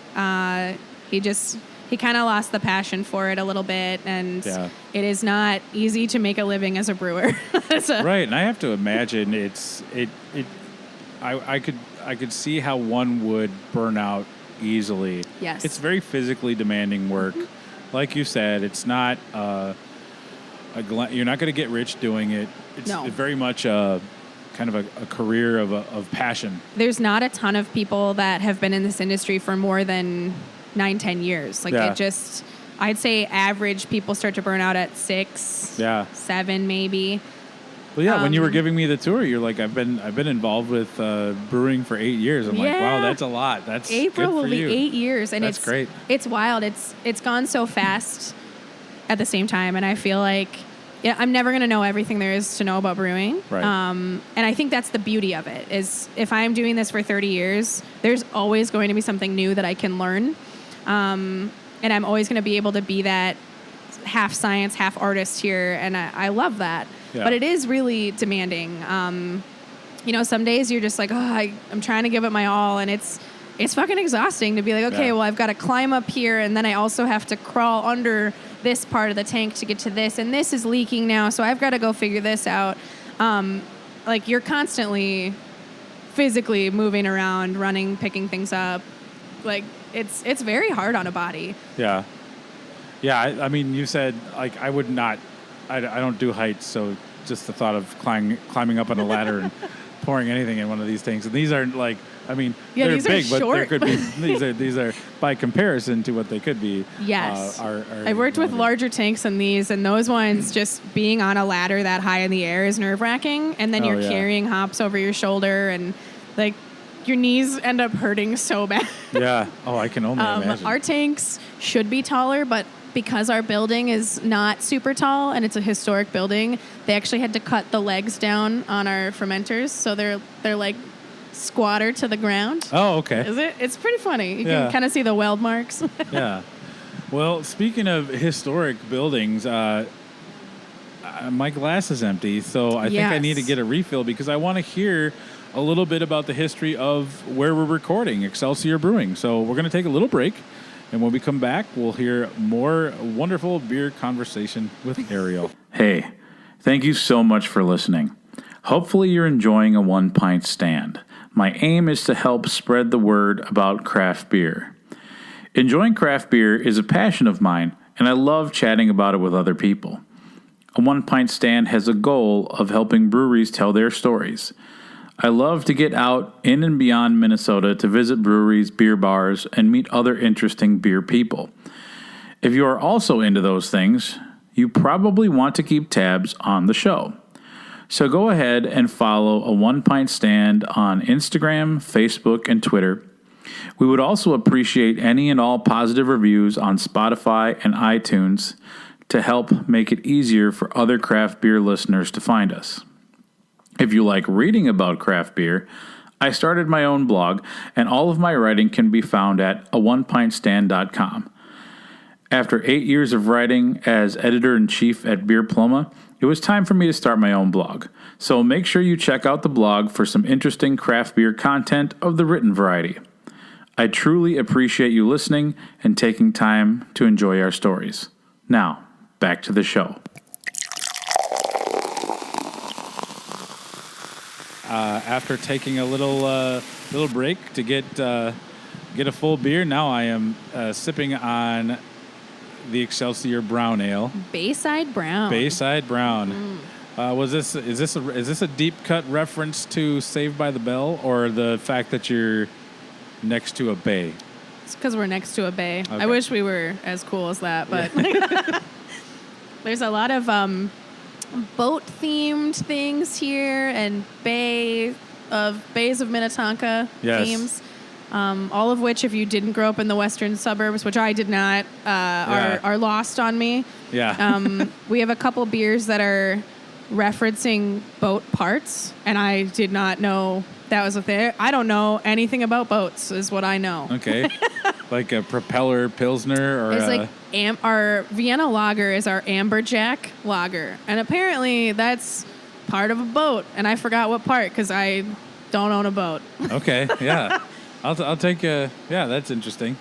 He kind of lost the passion for it a little bit, and it is not easy to make a living as a brewer. Right, and I have to imagine I could see how one would burn out easily. Yes. It's very physically demanding work. Like you said, it's not you're not going to get rich doing it. It's very much kind of a career of passion. There's not a ton of people that have been in this industry for more than 9-10 years. Like I'd say average people start to burn out at 6, 7 maybe. Well, when you were giving me the tour, you're like, I've been involved with brewing for 8 years. I'm like, wow, that's a lot. That's April good for will be you. 8 years, and that's great. It's wild. It's gone so fast at the same time, and I feel like I'm never going to know everything there is to know about brewing. Right. And I think that's the beauty of it. Is if I'm doing this for 30 years, there's always going to be something new that I can learn, and I'm always going to be able to be that half science, half artist here, and I love that. Yeah. But it is really demanding. Some days you're just like, I'm trying to give it my all, and it's fucking exhausting to be like, okay, well, I've got to climb up here, and then I also have to crawl under this part of the tank to get to this, and this is leaking now, so I've got to go figure this out. Like, you're constantly physically moving around, running, picking things up. Like, it's very hard on a body. Yeah. Yeah, I mean, you said, like, I would not... I don't do heights, so just the thought of climbing up on a ladder and pouring anything in one of these things. And these are like I mean, Yeah, they're these are big, but there short. could be these are by comparison to what they could be. Yes. Are I worked with limited. larger tanks than these, and those ones, just being on a ladder that high in the air is nerve-wracking. And then you're yeah. carrying hops over your shoulder, and like your knees end up hurting so bad. Yeah. Oh, I can only imagine. Our tanks should be taller, but because our building is not super tall and it's a historic building, they actually had to cut the legs down on our fermenters, so they're like squatter to the ground. Oh, okay. Is it? It's pretty funny. You Yeah. can kind of see the weld marks. Yeah. Well, speaking of historic buildings, my glass is empty, so I think I need to get a refill because I want to hear a little bit about the history of where we're recording, Excelsior Brewing. So we're going to take a little break, and when we come back, we'll hear more wonderful beer conversation with Ariel. Hey, thank you so much for listening. Hopefully you're enjoying a 1 pint stand. My aim is to help spread the word about craft beer. Enjoying craft beer is a passion of mine, and I love chatting about it with other people. A 1 pint stand has a goal of helping breweries tell their stories. I love to get out in and beyond Minnesota to visit breweries, beer bars, and meet other interesting beer people. If you are also into those things, you probably want to keep tabs on the show. So go ahead and follow a 1 pint stand on Instagram, Facebook, and Twitter. We would also appreciate any and all positive reviews on Spotify and iTunes to help make it easier for other craft beer listeners to find us. If you like reading about craft beer, I started my own blog, and all of my writing can be found at a1pintstand.com. After 8 years of writing as editor-in-chief at Beer Pluma, it was time for me to start my own blog. So make sure you check out the blog for some interesting craft beer content of the written variety. I truly appreciate you listening and taking time to enjoy our stories. Now, back to the show. After taking a little break to get a full beer, now I am sipping on the Excelsior Brown Ale. Bayside Brown. Bayside Brown. Is this a deep cut reference to Saved by the Bell, or the fact that you're next to a bay? It's because we're next to a bay. Okay. I wish we were as cool as that, but there's a lot of boat-themed things here and bays of Minnetonka themes. All of which, if you didn't grow up in the western suburbs, which I did not, are lost on me. Yeah. We have a couple beers that are referencing boat parts, and I did not know that was a thing. I don't know anything about boats, is what I know. Okay. Like a propeller Pilsner, or it's like our Vienna lager is our Amberjack lager, and apparently that's part of a boat, and I forgot what part because I don't own a boat. Okay. Yeah. I'll take a... Yeah, that's interesting.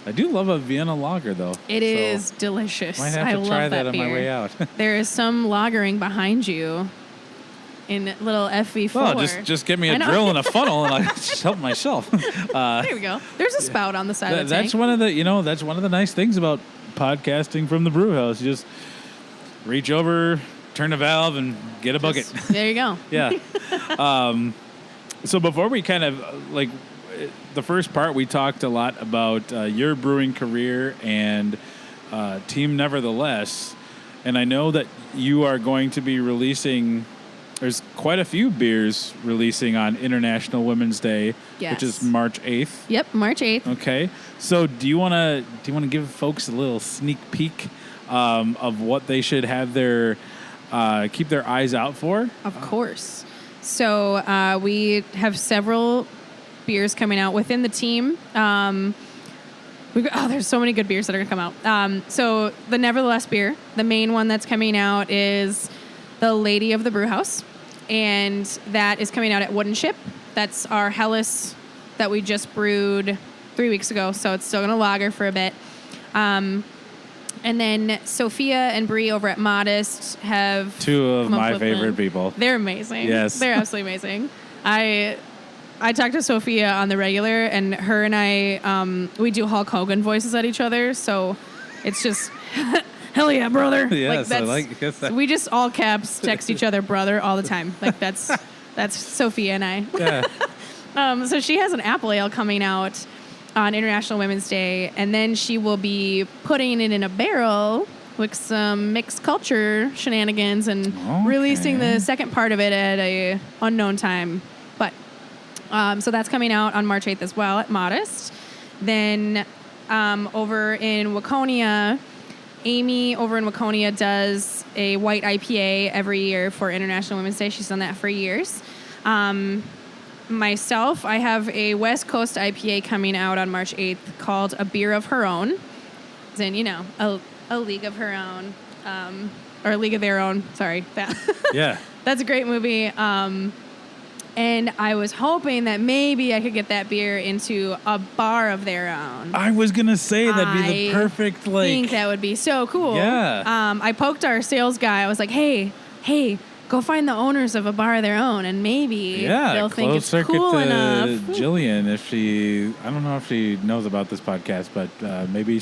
I do love a Vienna lager, though. It is delicious. Might have to try that on my way out. There is some lagering behind you in little FV4. Well, just get me a drill and a funnel, and I'll just help myself. There we go. There's a spout on the side of the tank. That's one of the, that's one of the nice things about podcasting from the brew house. You just reach over, turn a valve, and get a bucket. There you go. Yeah. So before we kind of the first part, we talked a lot about your brewing career and Team Nevertheless. And I know that you are going to be releasing, there's quite a few beers releasing on International Women's Day, which is March 8th. Yep, March 8th. Okay. So do you want to give folks a little sneak peek of what they should have keep their eyes out for? Of course. So we have several beers coming out within the team. There's so many good beers that are going to come out. So the Nevertheless beer, the main one that's coming out is the Lady of the Brew House, and that is coming out at Wooden Ship. That's our Helles that we just brewed 3 weeks ago, so it's still going to lager for a bit. And then Sophia and Bree over at Modest have two of my favorite people. They're amazing. Yes. They're absolutely amazing. I talk to Sophia on the regular, and her and I, we do Hulk Hogan voices at each other, so it's just, hell yeah, brother. Yes, that. We just all caps text each other brother all the time. Like, that's Sophia and I. Yeah. So she has an apple ale coming out on International Women's Day, and then she will be putting it in a barrel with some mixed culture shenanigans and releasing the second part of it at a unknown time. But so that's coming out on March 8th as well at Modest. Then over in Waconia, Amy over in Waconia does a white IPA every year for International Women's Day. She's done that for years. Myself, I have a West Coast IPA coming out on March 8th called A Beer of Her Own. As in, a league of her own, or a league of their own. Sorry. Yeah. That's a great movie. And I was hoping that maybe I could get that beer into a bar of their own. I was going to say that'd be the perfect, I think that would be so cool. Yeah. I poked our sales guy. I was like, hey, go find the owners of a bar of their own, and maybe they'll think it's cool enough. Jillian, I don't know if she knows about this podcast, but maybe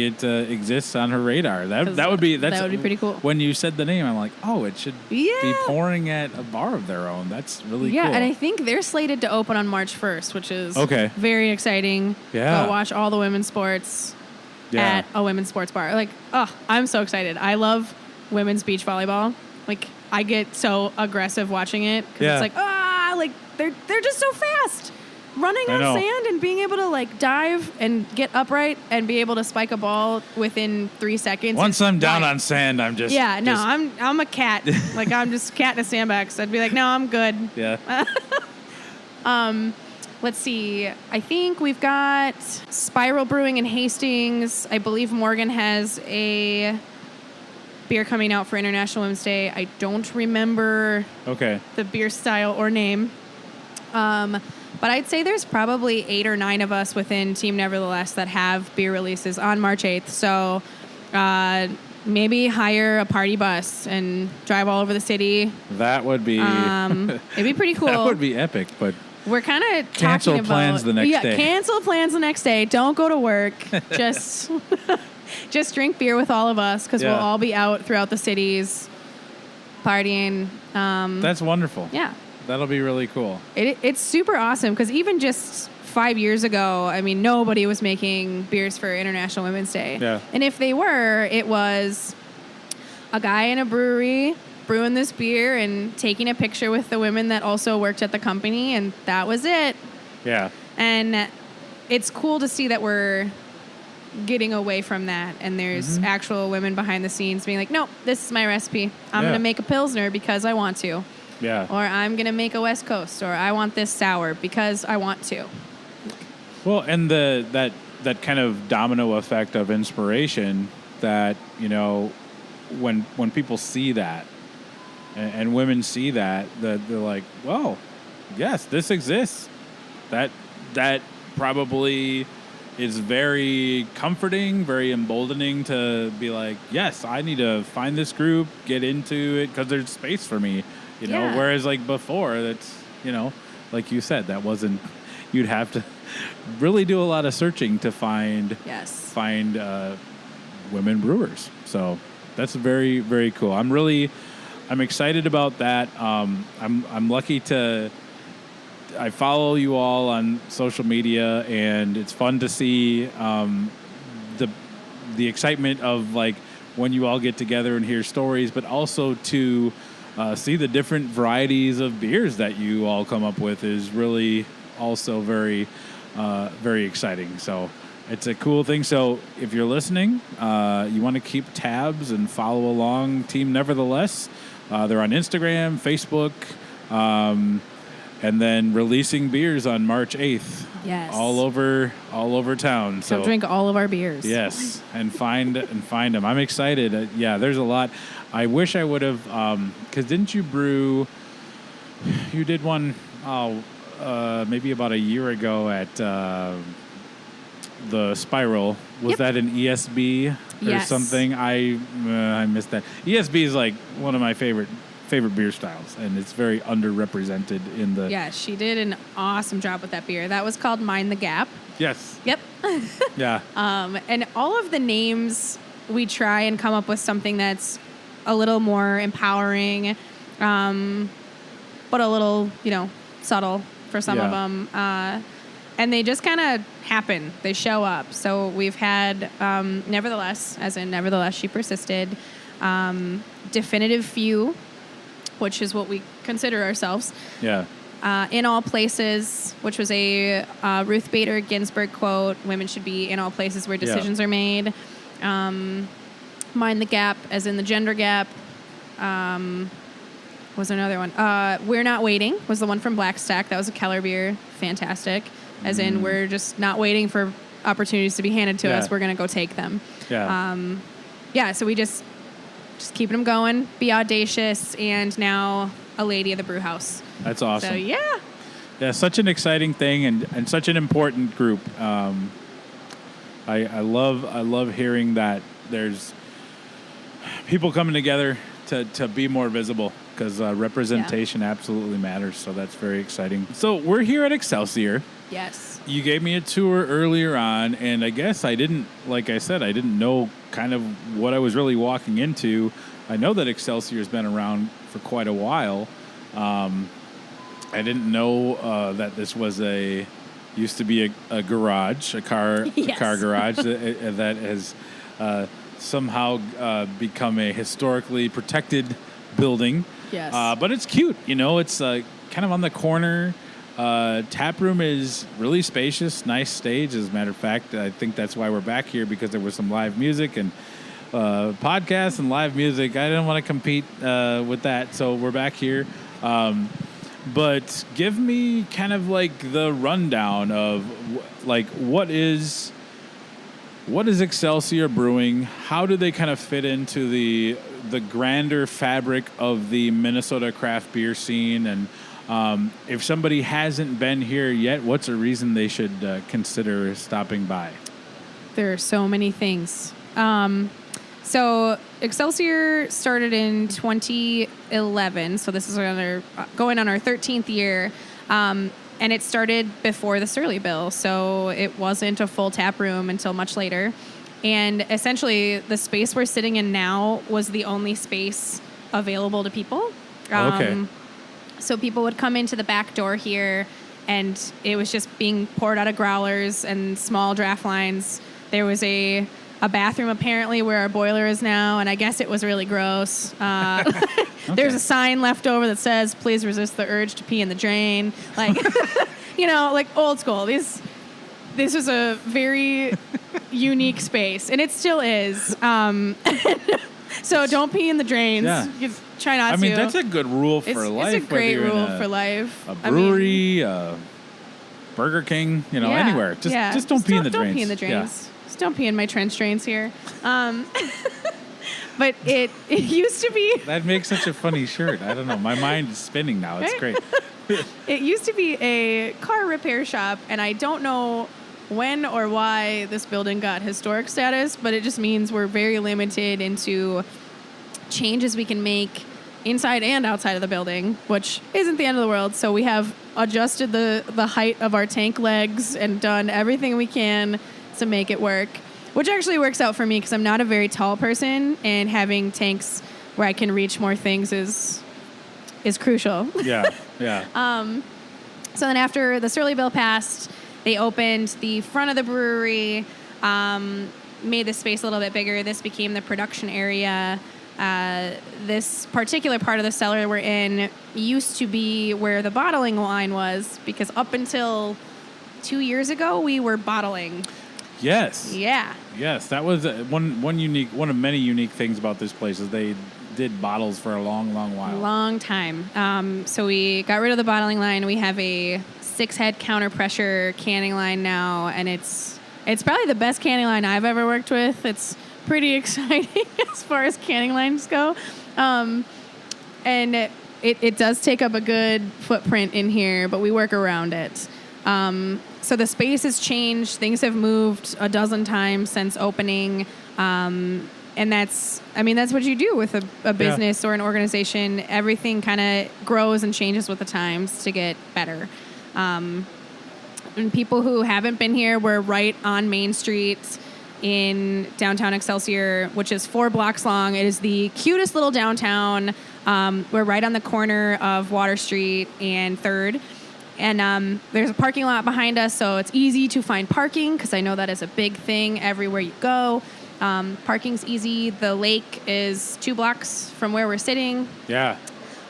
it exists on her radar. That would be pretty cool. When you said the name, I'm like, oh, it should be pouring at a bar of their own. That's really cool. Yeah, and I think they're slated to open on March 1st, which is very exciting. Yeah. Go watch all the women's sports at a women's sports bar. Like, I'm so excited. I love women's beach volleyball. Like, I get so aggressive watching it because it's like, they're just so fast. Running on sand and being able to like dive and get upright and be able to spike a ball within 3 seconds. Once I'm down on sand, I'm just I'm a cat. Like I'm just cat in a sandbox. I'd be like, no, I'm good. Yeah. Let's see. I think we've got Spiral Brewing in Hastings. I believe Morgan has a beer coming out for International Women's Day. I don't remember the beer style or name. But I'd say there's probably 8 or 9 of us within Team Nevertheless that have beer releases on March 8th. So maybe hire a party bus and drive all over the city. That would be... it'd be pretty cool. That would be epic, but... We're kind of cancel plans the next day. Cancel plans the next day. Don't go to work. Just drink beer with all of us because we'll all be out throughout the cities partying. That's wonderful. Yeah. That'll be really cool. It's super awesome because even just 5 years ago, I mean, nobody was making beers for International Women's Day. Yeah. And if they were, it was a guy in a brewery brewing this beer and taking a picture with the women that also worked at the company, and that was it. Yeah. And it's cool to see that we're getting away from that, and there's actual women behind the scenes being like, no, this is my recipe. I'm going to make a Pilsner because I want to. Yeah. Or I'm going to make a West Coast, or I want this sour because I want to. Well, and that kind of domino effect of inspiration that, when people see that and women see that they're like, well, yes, this exists. That probably is very comforting, very emboldening to be like, yes, I need to find this group, get into it because there's space for me. Whereas like before, that's, like you said, that wasn't, you'd have to really do a lot of searching to find women brewers. So that's very, very cool. I'm excited about that. I'm lucky I follow you all on social media, and it's fun to see the excitement of like when you all get together and hear stories, but also to see the different varieties of beers that you all come up with is really also very, very exciting. So it's a cool thing. So if you're listening, you want to keep tabs and follow along Team Nevertheless. They're on Instagram, Facebook, and then releasing beers on March 8th. Yes. All over town. So drink all of our beers. Yes, and find them. I'm excited. There's a lot. I wish I would have, because didn't you brew? You did one, maybe about a year ago at the Spiral. Was that an ESB or something? I missed that. ESB is like one of my favorite beer styles, and it's very underrepresented in the... Yeah, she did an awesome job with that beer. That was called Mind the Gap. Yes. Yep. Yeah. And all of the names, we try and come up with something that's a little more empowering, but a little, subtle for some of them. And they just kind of happen. They show up. So we've had Nevertheless, as in Nevertheless She Persisted, Definitive Few, which is what we consider ourselves. Yeah. In All Places, which was a Ruth Bader Ginsburg quote, women should be in all places where decisions are made. Mind the Gap, as in the gender gap. Was there another one? We're Not Waiting was the one from Black Stack. That was a Keller beer. Fantastic. As in, we're just not waiting for opportunities to be handed to us. We're going to go take them. Yeah. So we just keeping them going, be audacious, and now a lady of the brew house. That's awesome. So, yeah. Yeah, such an exciting thing and such an important group. I love hearing that there's people coming together to be more visible, because representation absolutely matters. So that's very exciting. So we're here at Excelsior. Yes. You gave me a tour earlier on, and I guess I didn't know kind of what I was really walking into. I know that Excelsior's been around for quite a while. I didn't know that this was used to be a garage, a car garage that has somehow become a historically protected building. Yes. But it's cute, it's kind of on the corner. Tap room is really spacious, nice stage. As a matter of fact, I think that's why we're back here, because there was some live music and podcasts and live music. I didn't want to compete with that, so we're back here. But give me kind of like the rundown of what is Excelsior Brewing? How do they kind of fit into the grander fabric of the Minnesota craft beer scene? And if somebody hasn't been here yet, what's a reason they should consider stopping by? There are so many things. So Excelsior started in 2011. So this is going on our 13th year. And it started before the Surly Bill. So it wasn't a full tap room until much later. And essentially the space we're sitting in now was the only space available to people. Okay. So people would come into the back door here, and it was just being poured out of growlers and small draft lines. There was a bathroom apparently where our boiler is now, and I guess it was really gross. Okay. There's a sign left over that says, "Please resist the urge to pee in the drain." Like, like old school. This was a very unique space, and it still is. So don't pee in the drains. Yeah. Try not to. I mean, that's a good rule for life. It's a great rule for life. A brewery, Burger King, anywhere. Just don't pee in the drains. Don't pee in the drains. Yeah. Just don't pee in my trench drains here. But it used to be... That makes such a funny shirt. I don't know. My mind is spinning now. It's great. It used to be a car repair shop, and I don't know when or why this building got historic status, but it just means we're very limited into changes we can make inside and outside of the building, which isn't the end of the world. So we have adjusted the height of our tank legs and done everything we can to make it work, which actually works out for me because I'm not a very tall person, and having tanks where I can reach more things is crucial. Yeah. So then after the Surly Bill passed, they opened the front of the brewery, made the space a little bit bigger. This became the production area. This particular part of the cellar we're in used to be where the bottling line was, because up until 2 years ago, we were bottling. Yes. Yeah. Yes, that was one of many unique things about this place is they did bottles for a long, long while. Long time. So we got rid of the bottling line. We have a 6-head counter pressure canning line now, and it's probably the best canning line I've ever worked with. It's pretty exciting as far as canning lines go. And it does take up a good footprint in here, but we work around it. So the space has changed. Things have moved a dozen times since opening. And that's what you do with a business or an organization. Everything kind of grows and changes with the times to get better. And people who haven't been here, we're right on Main Street in downtown Excelsior, which is 4 blocks long. It is the cutest little downtown. We're right on the corner of Water Street and 3rd. And there's a parking lot behind us, so it's easy to find parking because I know that is a big thing everywhere you go. Parking's easy. The lake is 2 blocks from where we're sitting. Yeah.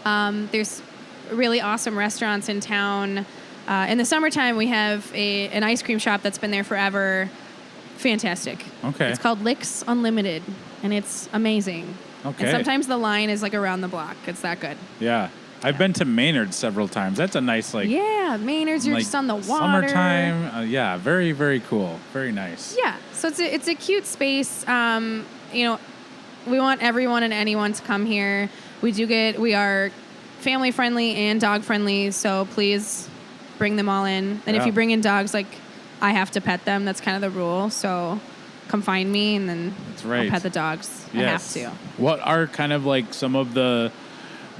There's really awesome restaurants in town. In the summertime, we have an ice cream shop that's been there forever. Fantastic. Okay. It's called Licks Unlimited, and it's amazing. Okay. And sometimes the line is like around the block. It's that good. Yeah. I've been to Maynard several times. That's a nice, like... Yeah, Maynard's, you're just on the water. Summertime. Yeah, very, very cool. Very nice. Yeah, so it's a cute space. We want everyone and anyone to come here. We are family friendly and dog friendly, so please bring them all in. And if you bring in dogs, like, I have to pet them. That's kind of the rule. So come find me, and then I'll pet the dogs. Yes. I have to. What are kind of like some of the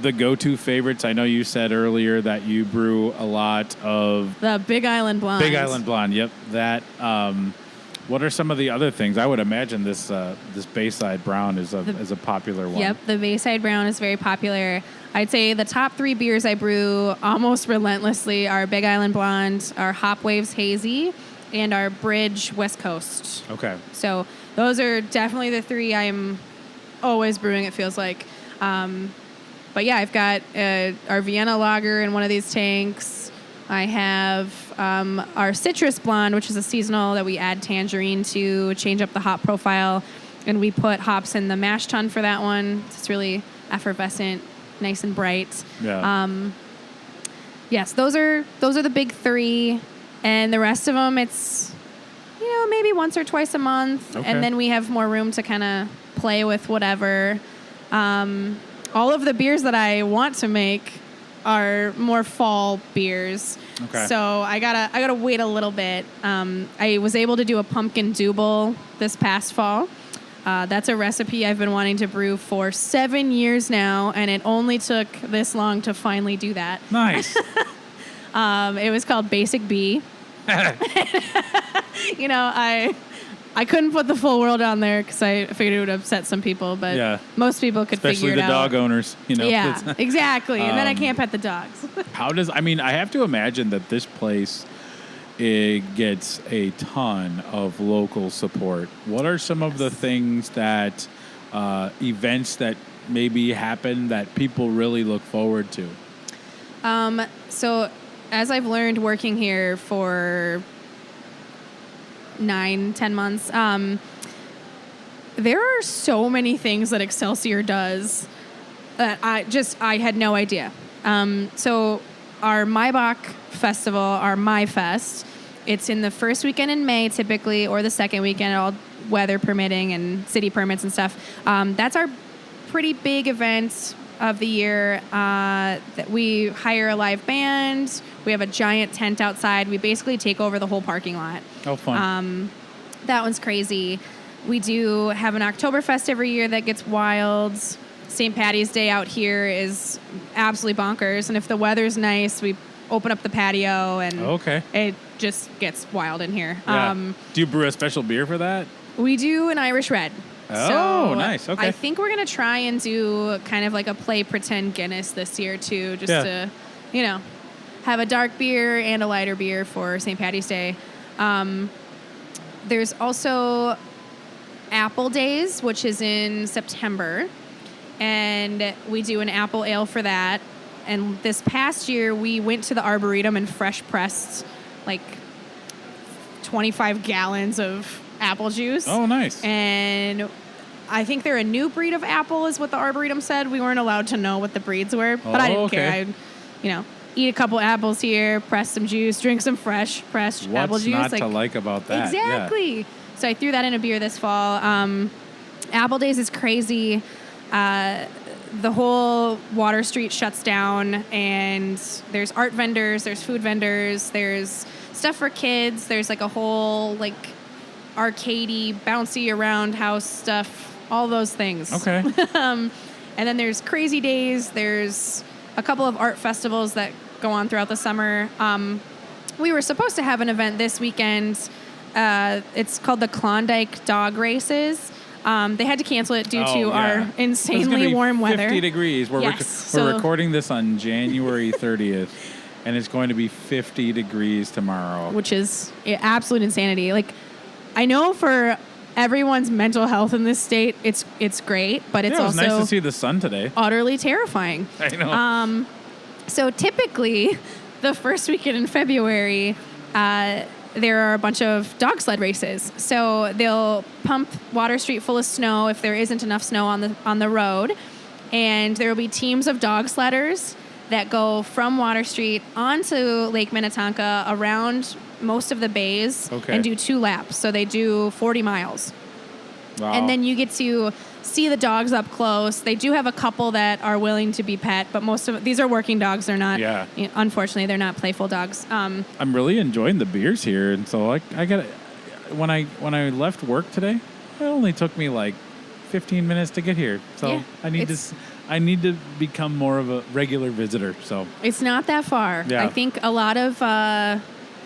go-to favorites? I know you said earlier that you brew a lot of the Big Island Blonde. Big Island Blonde. Yep. That. What are some of the other things? I would imagine this Bayside Brown is a popular one. Yep, the Bayside Brown is very popular. I'd say the top 3 beers I brew almost relentlessly are Big Island Blonde, our Hop Waves Hazy, and our Bridge West Coast. Okay. So those are definitely the 3 I'm always brewing, it feels like. But yeah, I've got our Vienna Lager in one of these tanks. I have our Citrus Blonde, which is a seasonal that we add tangerine to change up the hop profile. And we put hops in the mash tun for that one. It's really effervescent, nice and bright. Yeah. Yes, those are the big 3. And the rest of them, it's, maybe once or twice a month. Okay. And then we have more room to kind of play with whatever. All of the beers that I want to make are more fall beers. Okay. So I gotta wait a little bit. I was able to do a pumpkin double this past fall. That's a recipe I've been wanting to brew for 7 years now, and it only took this long to finally do that. Nice. It was called Basic B. I couldn't put the full world on there because I figured it would upset some people, but most people could Especially figure it out. Especially the dog owners, Yeah, exactly. And then I can't pet the dogs. I have to imagine that this place, it gets a ton of local support. What are some of the things that, events that maybe happen that people really look forward to? So as I've learned working here for 9-10 months, there are so many things that Excelsior does that I had no idea. So our Maibach festival, our Mai Fest, it's in the first weekend in May typically, or the second weekend, all weather permitting and city permits and stuff. That's our pretty big event of the year. That we hire a live band. We have a giant tent outside. We basically take over the whole parking lot. Oh, fun. That one's crazy. We do have an Oktoberfest every year that gets wild. St. Patty's Day out here is absolutely bonkers. And if the weather's nice, we open up the patio and it just gets wild in here. Yeah. Do you brew a special beer for that? We do an Irish Red. Oh, so nice. Okay. I think we're going to try and do kind of like a play pretend Guinness this year too, just to, have a dark beer and a lighter beer for St. Patty's Day. There's also Apple Days, which is in September, and we do an apple ale for that. And this past year, we went to the Arboretum and fresh pressed like 25 gallons of apple juice. Oh, nice. And I think they're a new breed of apple is what the Arboretum said. We weren't allowed to know what the breeds were, but I didn't care. I, eat a couple apples here, press some juice, drink some fresh pressed apple juice. What's not to like about that? Exactly. Yeah. So I threw that in a beer this fall. Apple Days is crazy. The whole Water Street shuts down, and there's art vendors, there's food vendors, there's stuff for kids. There's like a whole like arcadey, bouncy around house stuff, all those things. Okay. And then there's Crazy Days. There's a couple of art festivals that go on throughout the summer. We were supposed to have an event this weekend. It's called the Klondike Dog Races. They had to cancel it due to our insanely warm weather. 50 degrees. We're recording this on January 30th. and it's going to be 50 degrees tomorrow. Which is absolute insanity. Like, I know for everyone's mental health in this state, it's great, but it's also nice to see the sun today. Utterly terrifying. I know. So typically, the first weekend in February, there are a bunch of dog sled races. So they'll pump Water Street full of snow if there isn't enough snow on the road, and there will be teams of dog sledders that go from Water Street onto Lake Minnetonka around most of the bays and do 2 laps. So they do 40 miles. Wow. And then you get to see the dogs up close. They do have a couple that are willing to be pet, but most of these are working dogs. They're not, unfortunately, they're not playful dogs. I'm really enjoying the beers here. And so I got when I left work today, it only took me like 15 minutes to get here. So I need to become more of a regular visitor. So it's not that far. Yeah. I think a lot of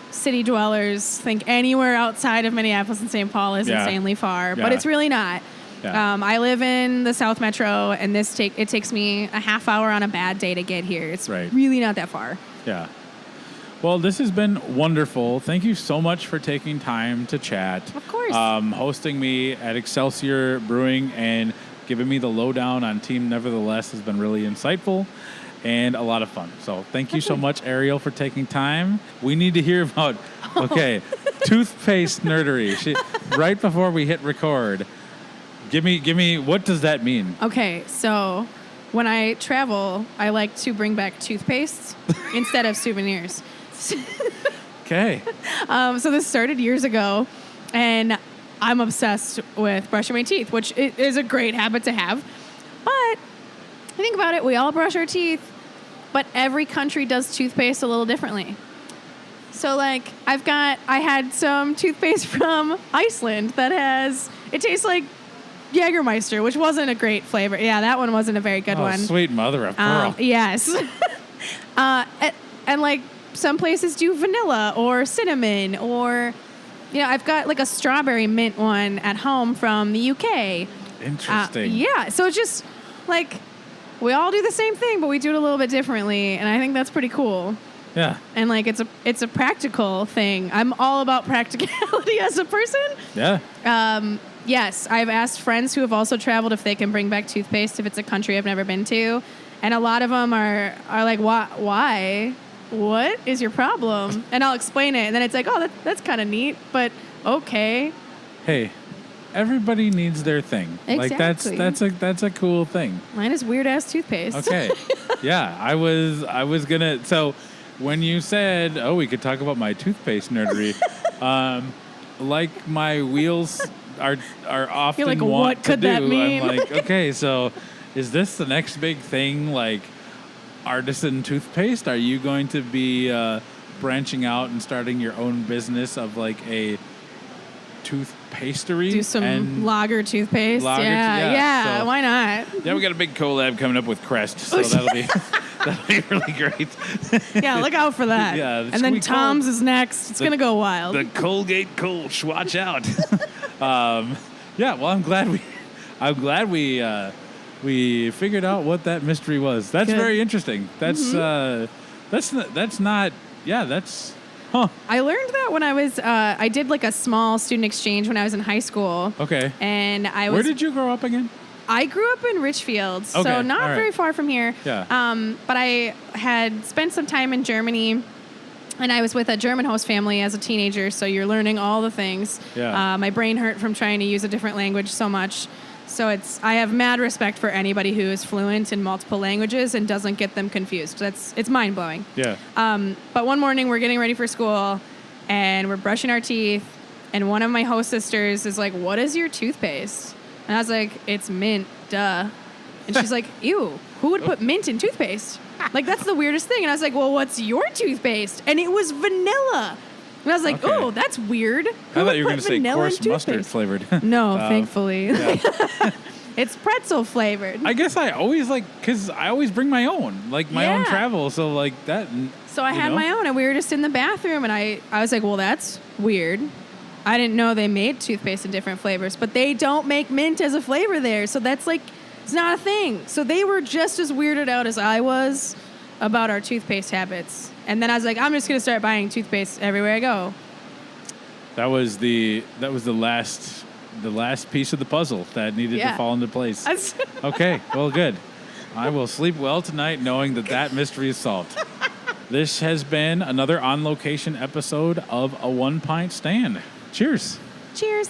city dwellers think anywhere outside of Minneapolis and St. Paul is insanely far, but it's really not. Yeah. I live in the South Metro, and it takes me a half hour on a bad day to get here. It's really not that far. Yeah. Well, this has been wonderful. Thank you so much for taking time to chat. Of course. Hosting me at Excelsior Brewing and giving me the lowdown on Team Nevertheless has been really insightful and a lot of fun. So thank you so much, Ariel, for taking time. We need to hear about, toothpaste nerdery. Right before we hit record, give me, what does that mean? Okay, so when I travel, I like to bring back toothpaste instead of souvenirs. Okay. So this started years ago, and I'm obsessed with brushing my teeth, which is a great habit to have. But think about it, we all brush our teeth, but every country does toothpaste a little differently. So like I had some toothpaste from Iceland it tastes like Jägermeister, which wasn't a great flavor. Yeah, that one wasn't a very good one. Sweet mother of pearl. Yes. and like some places do vanilla or cinnamon, or I've got like a strawberry mint one at home from the UK. Interesting. Yeah, so it's just like we all do the same thing, but we do it a little bit differently, and I think that's pretty cool. Yeah. And like it's a practical thing. I'm all about practicality as a person. Yeah. Yes, I've asked friends who have also traveled if they can bring back toothpaste if it's a country I've never been to, and a lot of them are like, why? What is your problem? And I'll explain it, and then it's like, oh, that's kind of neat, but okay. Hey, everybody needs their thing. Exactly. Like that's a cool thing. Mine is weird ass toothpaste. Okay. Yeah, I was gonna. So when you said, we could talk about my toothpaste nerdery, like my wheels are often You're like, want what could to do. that mean? I'm like, okay, so is this the next big thing? Like artisan toothpaste? Are you going to be branching out and starting your own business of like a toothpastery? Do some lager toothpaste. Yeah, so, why not? Yeah, we got a big collab coming up with Crest, so that'll be really great. Yeah, look out for that. Yeah, and then Tom's is next. It's gonna go wild. The Colgate Kolsch, watch out. Yeah, well, I'm glad we figured out what that mystery was. That's Good. very interesting. That's not. Yeah, that's. Huh. I learned that when I was, I did like a small student exchange when I was in high school. Okay. And I was. Where did you grow up again? I grew up in Richfield, so not very far from here. Yeah. But I had spent some time in Germany, and I was with a German host family as a teenager, so you're learning all the things. Yeah. My brain hurt from trying to use a different language so much. So I have mad respect for anybody who is fluent in multiple languages and doesn't get them confused. It's mind-blowing. Yeah. But one morning we're getting ready for school and we're brushing our teeth, and one of my host sisters is like, "What is your toothpaste?" And I was like, "It's mint, duh." And she's like, "Ew, who would put mint in toothpaste? Like, that's the weirdest thing." And I was like, "Well, what's your toothpaste?" And it was vanilla. And I was like, "Oh, that's weird." I thought you were going to say coarse mustard flavored. No, thankfully. Yeah. It's pretzel flavored. I guess I always because I always bring my own, like my own travel. So like that. So I had my own, and we were just in the bathroom, and I was like, "Well, that's weird. I didn't know they made toothpaste in different flavors, but they don't make mint as a flavor there. So that's like, it's not a thing." So they were just as weirded out as I was. about our toothpaste habits. And then I was like, I'm just going to start buying toothpaste everywhere I go. That was the last piece of the puzzle that needed to fall into place. Okay, well, good. I will sleep well tonight knowing that mystery is solved. This has been another on-location episode of A One Pint Stand. Cheers. Cheers.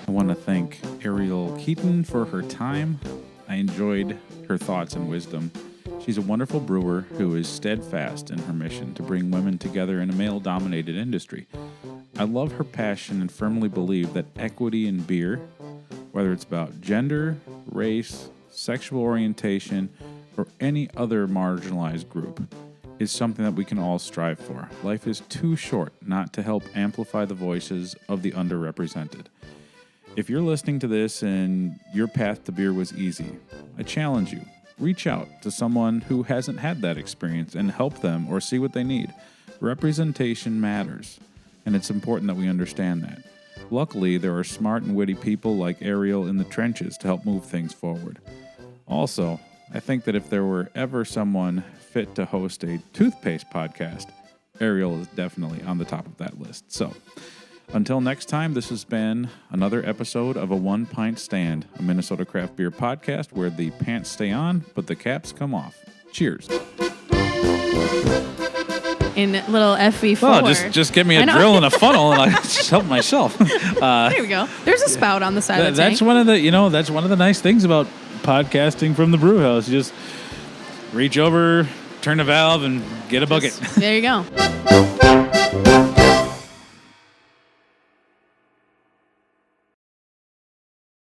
I want to thank Ariel Keeton for her time. I enjoyed her thoughts and wisdom. She's a wonderful brewer who is steadfast in her mission to bring women together in a male-dominated industry. I love her passion and firmly believe that equity in beer, whether it's about gender, race, sexual orientation, or any other marginalized group, is something that we can all strive for. Life is too short not to help amplify the voices of the underrepresented. If you're listening to this and your path to beer was easy, I challenge you. Reach out to someone who hasn't had that experience and help them or see what they need. Representation matters, and it's important that we understand that. Luckily, there are smart and witty people like Ariel in the trenches to help move things forward. Also, I think that if there were ever someone fit to host a toothpaste podcast, Ariel is definitely on the top of that list. So, until next time, this has been another episode of A One Pint Stand, a Minnesota craft beer podcast where the pants stay on, but the caps come off. Cheers. In little FV4. Well, just give me a drill and a funnel, and I'll just help myself. There we go. There's a spout on the side of the tank. That's one of the nice things about podcasting from the brew house. You just reach over, turn a valve, and get a bucket. There you go.